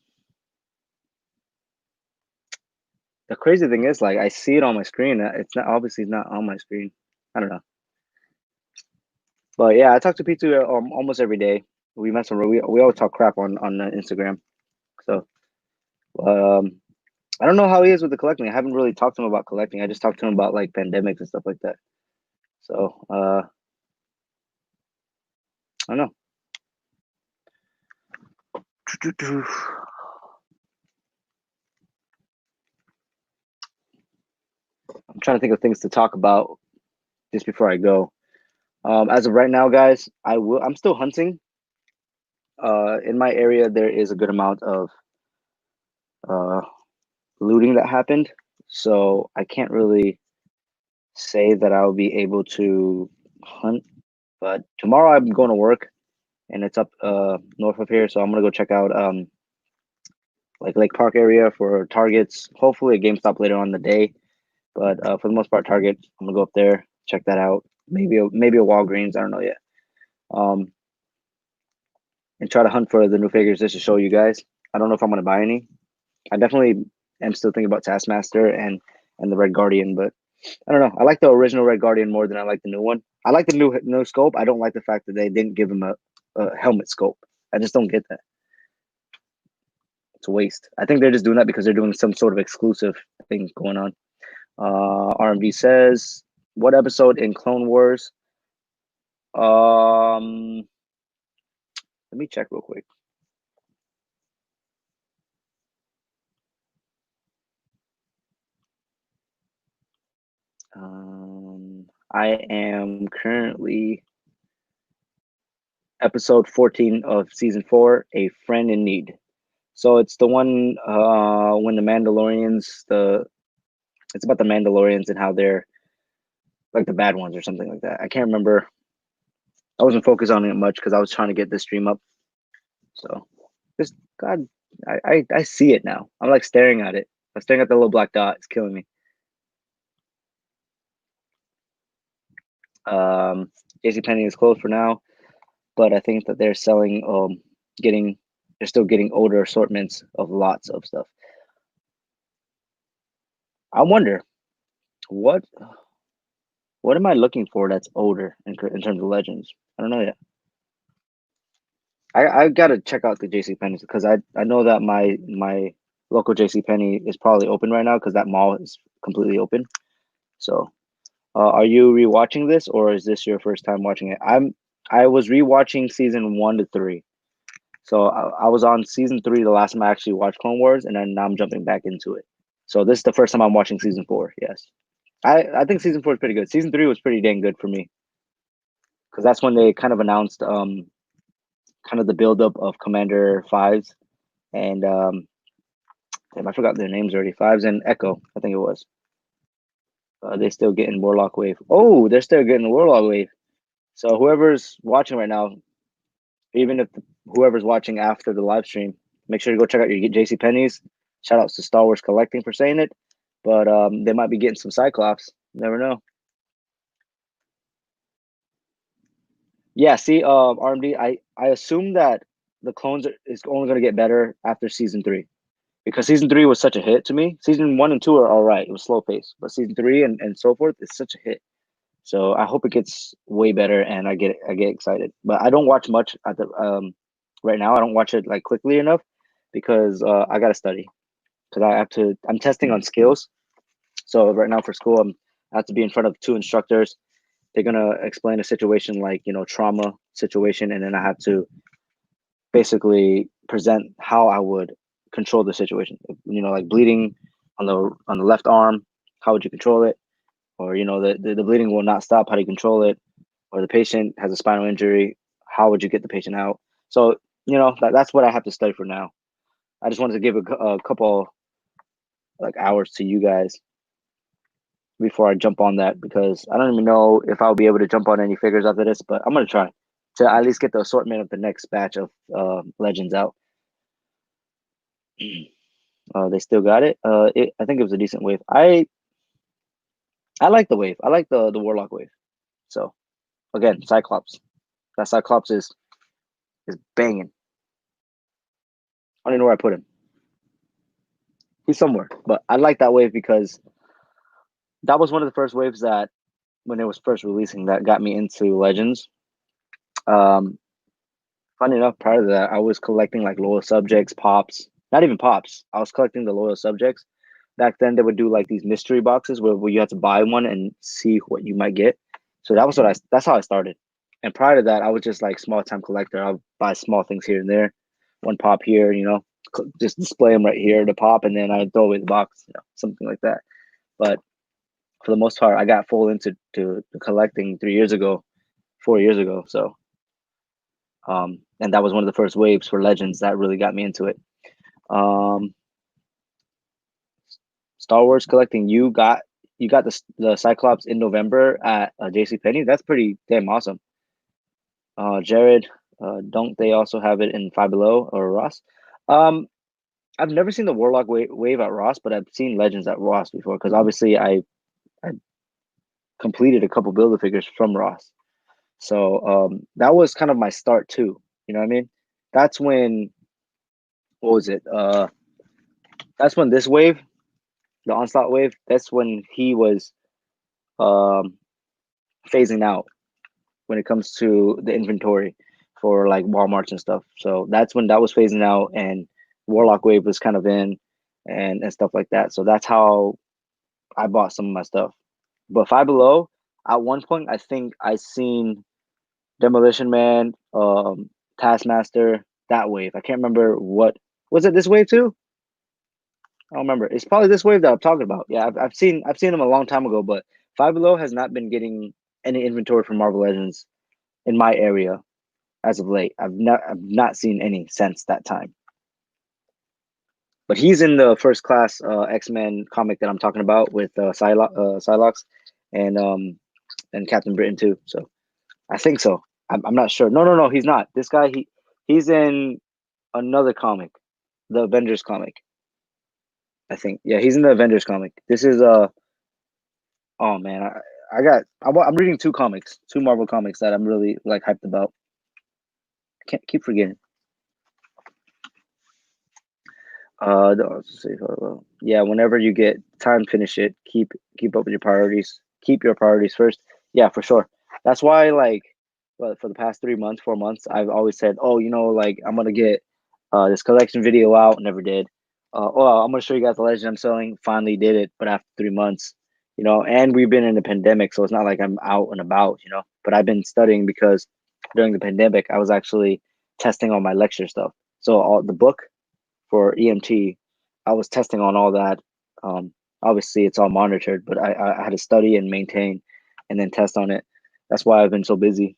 the crazy thing is, like, I see it on my screen. It's not obviously not on my screen. I don't know. But yeah, I talk to P2 almost every day. We mess around. We always talk crap on Instagram. So um, I don't know how he is with the collecting. I haven't really talked to him about collecting. I just talked to him about like pandemics and stuff like that. So I don't know. I'm trying to think of things to talk about just before I go. As of right now, guys, I'm still hunting. In my area, there is a good amount of uh, looting that happened, so I can't really say that I'll be able to hunt. But tomorrow I'm going to work, and it's up north of here, so I'm gonna go check out like Lake Park area for targets. Hopefully, a GameStop later on in the day, but for the most part, Target. I'm gonna go up there, check that out. Maybe a Walgreens. I don't know yet. Um, and try to hunt for the new figures just to show you guys. I don't know if I'm gonna buy any. I definitely am still thinking about Taskmaster and the Red Guardian, but I don't know. I like the original Red Guardian more than I like the new one. I like the new scope. I don't like the fact that they didn't give him a helmet scope. I just don't get that. It's a waste. I think they're just doing that because they're doing some sort of exclusive thing going on. RMD says, what episode in Clone Wars? Let me check real quick. I am currently episode 14 of season 4, A Friend in Need. So it's the one when the Mandalorians, the it's about the Mandalorians and how they're like the bad ones or something like that. I can't remember. I wasn't focused on it much because I was trying to get this stream up. So just God, I see it now. I'm like staring at it. I'm staring at the little black dot. It's killing me. JCPenney is closed for now, but I think that they're selling getting they're still getting older assortments of lots of stuff. I wonder what what am I looking for that's older in terms of legends? I don't know yet. I gotta check out the JC Penney's because I know that my local JC Penney is probably open right now because that mall is completely open. So, are you rewatching this or is this your first time watching it? I was rewatching season 1 to 3. So I was on season 3 the last time I actually watched Clone Wars, and then now I'm jumping back into it. So this is the first time I'm watching season 4. Yes, I think season 4 is pretty good. Season 3 was pretty dang good for me because that's when they kind of announced kind of the buildup of Commander Fives and damn, I forgot their names already. Fives and Echo, I think it was. They still getting Warlock Wave. Oh, they're still getting Warlock Wave. So whoever's watching right now, even if whoever's watching after the live stream, make sure to go check out your JC Penney's. Shout outs to Star Wars Collecting for saying it, but they might be getting some Cyclops. Never know. Yeah, see, RMD, I assume that the clones is only going to get better after season 3 because season 3 was such a hit to me. Season 1 and 2 are all right; it was slow pace, but season 3 and so forth is such a hit. So I hope it gets way better, and I get excited. But I don't watch much at the right now. I don't watch it like quickly enough because I gotta study because I have to. I'm testing on skills. So right now for school, I have to be in front of 2 instructors. They're gonna explain a situation like trauma situation, and then I have to basically present how I would control the situation. Like bleeding on the left arm, how would you control it? Or the bleeding will not stop. How do you control it? Or the patient has a spinal injury. How would you get the patient out? So that's what I have to study for now. I just wanted to give a couple like hours to you guys before I jump on that because I don't even know if I'll be able to jump on any figures after this, but I'm gonna try to at least get the assortment of the next batch of legends out. They still got it. I think it was a decent wave. I like the wave. I like the Warlock wave. So again, Cyclops. That Cyclops is banging. I don't know where I put him. He's somewhere, but I like that wave because that was one of the first waves that when it was first releasing that got me into Legends. Um, Funny enough, prior to that, I was collecting like loyal subjects, pops. Not even pops. I was collecting the loyal subjects. Back then, they would do like these mystery boxes where you had to buy one and see what you might get. So that's how I started. And prior to that, I was just like small time collector. I'll buy small things here and there, one pop here, just display them right here, the pop, and then I throw away the box, something like that. But for the most part, I got full into to collecting 3 years ago, 4 years ago. So, and that was one of the first waves for Legends that really got me into it. Um, Star Wars collecting, you got the Cyclops in November at JC Penney. That's pretty damn awesome. Jared, don't they also have it in Five Below or Ross? Um, I've never seen the Warlock wave at Ross, but I've seen Legends at Ross before because obviously I completed a couple Builder figures from Ross. So that was kind of my start too. You know what I mean? That's when what was it? That's when this wave, the onslaught wave, that's when he was um phasing out when it comes to the inventory for like Walmarts and stuff. So that's when that was phasing out and Warlock wave was kind of in and stuff like that. So that's how I bought some of my stuff. But Five Below, at one point I think I seen Demolition Man, Taskmaster, that wave. I can't remember what was it. This wave too? I don't remember. It's probably this wave that I'm talking about. Yeah, I've seen them a long time ago, but Five Below has not been getting any inventory for Marvel Legends in my area as of late. I've not seen any since that time. But he's in the first class X-Men comic that I'm talking about with Psylocke and Captain Britain too. So I think so. I'm not sure. No, he's not. This guy he's in another comic, the Avengers comic. I think. Yeah, he's in the Avengers comic. This is oh man, I'm reading two comics, two Marvel comics that I'm really like hyped about. I can't keep forgetting. Let's see, yeah, whenever you get time, finish it. Keep up with your priorities. Keep your priorities first. Yeah, for sure. That's why, like, well, for the past 3 months, 4 months, I've always said, oh, like, I'm gonna get this collection video out. Never did. Oh, I'm gonna show you guys the legend I'm selling. Finally did it, but after 3 months, and we've been in a pandemic, so it's not like I'm out and about, But I've been studying because during the pandemic, I was actually testing on my lecture stuff. So all the book for EMT, I was testing on all that. Obviously, it's all monitored, but I had to study and maintain and then test on it. That's why I've been so busy.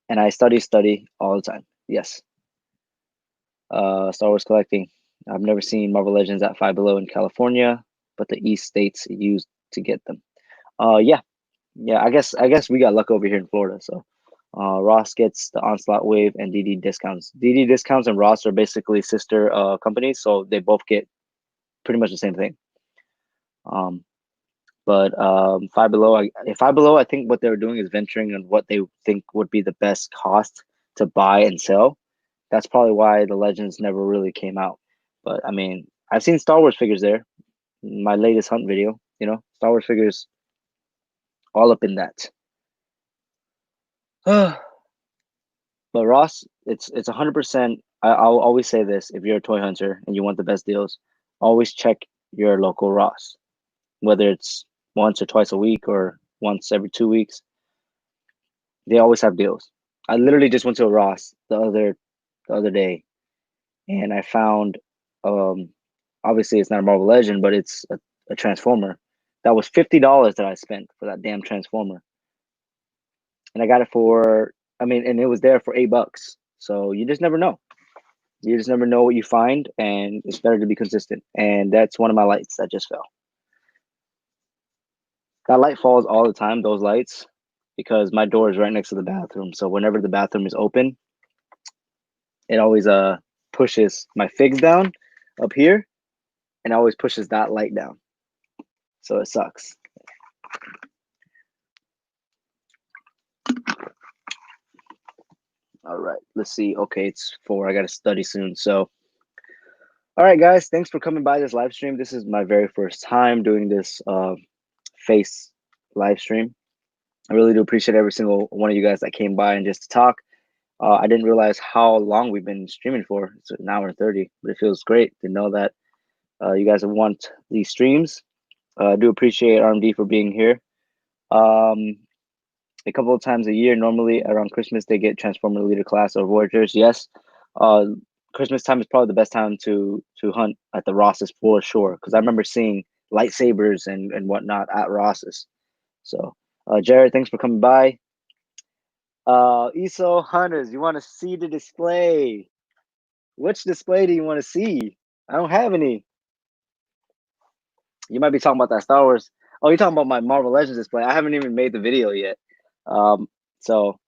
And I study all the time. Yes. Star Wars collecting. I've never seen Marvel Legends at Five Below in California, but the East states used to get them. Yeah, yeah. I guess we got luck over here in Florida. So, Ross gets the Onslaught Wave and DD discounts. DD discounts and Ross are basically sister companies, so they both get pretty much the same thing. Um, but Five Below, Five Below, I think what they're doing is venturing on what they think would be the best cost to buy and sell. That's probably why the Legends never really came out. But I mean, I've seen Star Wars figures there. My latest hunt video, Star Wars figures all up in that. But Ross, it's 100%. I'll always say this: if you're a toy hunter and you want the best deals, always check your local Ross, whether it's once or twice a week or once every 2 weeks. They always have deals. I literally just went to a Ross the other day, and I found, um, obviously it's not a Marvel Legend, but it's a Transformer. That was $50 that I spent for that damn Transformer, and I got it for, I mean, and it was there for $8. So you just never know. You just never know what you find, and it's better to be consistent. And that's one of my lights that just fell. That light falls all the time, those lights, because my door is right next to the bathroom. So whenever the bathroom is open, it always pushes my figs down up here, and always pushes that light down. So it sucks. All right, let's see. Okay, it's 4. I got to study soon. So, all right, guys, thanks for coming by this live stream. This is my very first time doing this face live stream. I really do appreciate every single one of you guys that came by and just to talk. I didn't realize how long we've been streaming for. It's an hour and 30, but it feels great to know that you guys want these streams. I do appreciate RMD for being here. A couple of times a year, normally around Christmas, they get Transformer Leader class or Voyagers. Yes, Christmas time is probably the best time to hunt at the Rosses for sure. Because I remember seeing lightsabers and whatnot at Rosses. So, Jared, thanks for coming by. ESO Hunters, you want to see the display? Which display do you want to see? I don't have any. You might be talking about that Star Wars. Oh, you're talking about my Marvel Legends display. I haven't even made the video yet. So,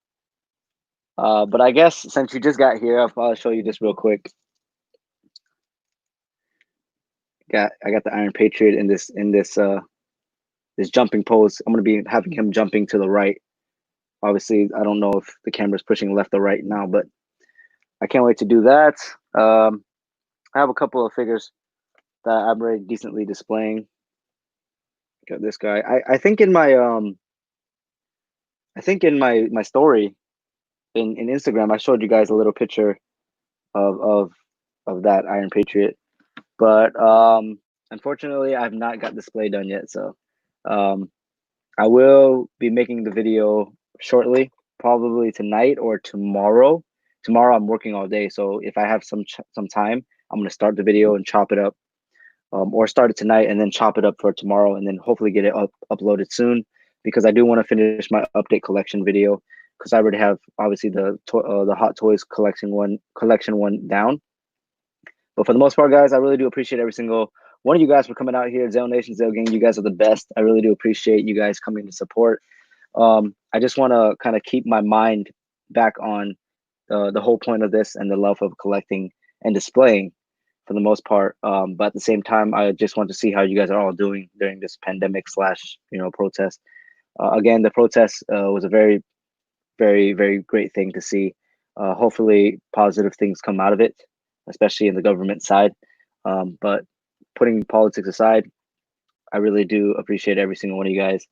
but I guess since you just got here, I'll show you this real quick. I got the Iron Patriot in this this jumping pose. I'm gonna be having him jumping to the right. Obviously, I don't know if the camera's pushing left or right now, but I can't wait to do that. I have a couple of figures that I'm very decently displaying. Got this guy. I think in my my story in Instagram, I showed you guys a little picture of that Iron Patriot, but unfortunately, I've not got display done yet. So I will be making the video shortly, probably tonight or tomorrow. Tomorrow I'm working all day, so if I have some time, I'm gonna start the video and chop it up, or start it tonight and then chop it up for tomorrow, and then hopefully get it uploaded soon. because I do want to finish my update collection video because I already have obviously the Hot Toys collection one down. But for the most part, guys, I really do appreciate every single one of you guys for coming out here. Zao Nation, Zao Gang, you guys are the best. I really do appreciate you guys coming to support. I just want to kind of keep my mind back on the whole point of this and the love of collecting and displaying for the most part. But at the same time, I just want to see how you guys are all doing during this pandemic slash protest. Again, the protest was a very, very, very great thing to see. Hopefully, positive things come out of it, especially in the government side. But putting politics aside, I really do appreciate every single one of you guys.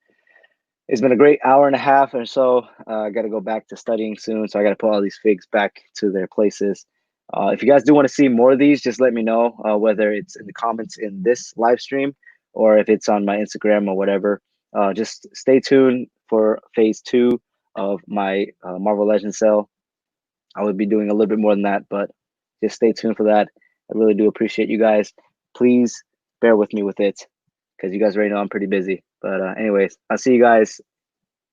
It's been a great hour and a half or so. I got to go back to studying soon, so I got to put all these figs back to their places. If you guys do want to see more of these, just let me know, whether it's in the comments in this live stream or if it's on my Instagram or whatever. Just stay tuned for phase 2 of my Marvel Legends sale. I would be doing a little bit more than that, but just stay tuned for that. I really do appreciate you guys. Please bear with me with it because you guys already know I'm pretty busy. But anyways, I'll see you guys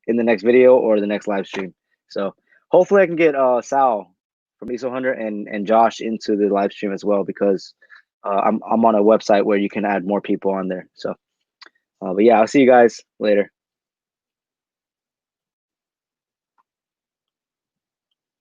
in the next video or the next live stream. So hopefully I can get Sal from ESO Hunter and Josh into the live stream as well because I'm on a website where you can add more people on there. So, but yeah, I'll see you guys later.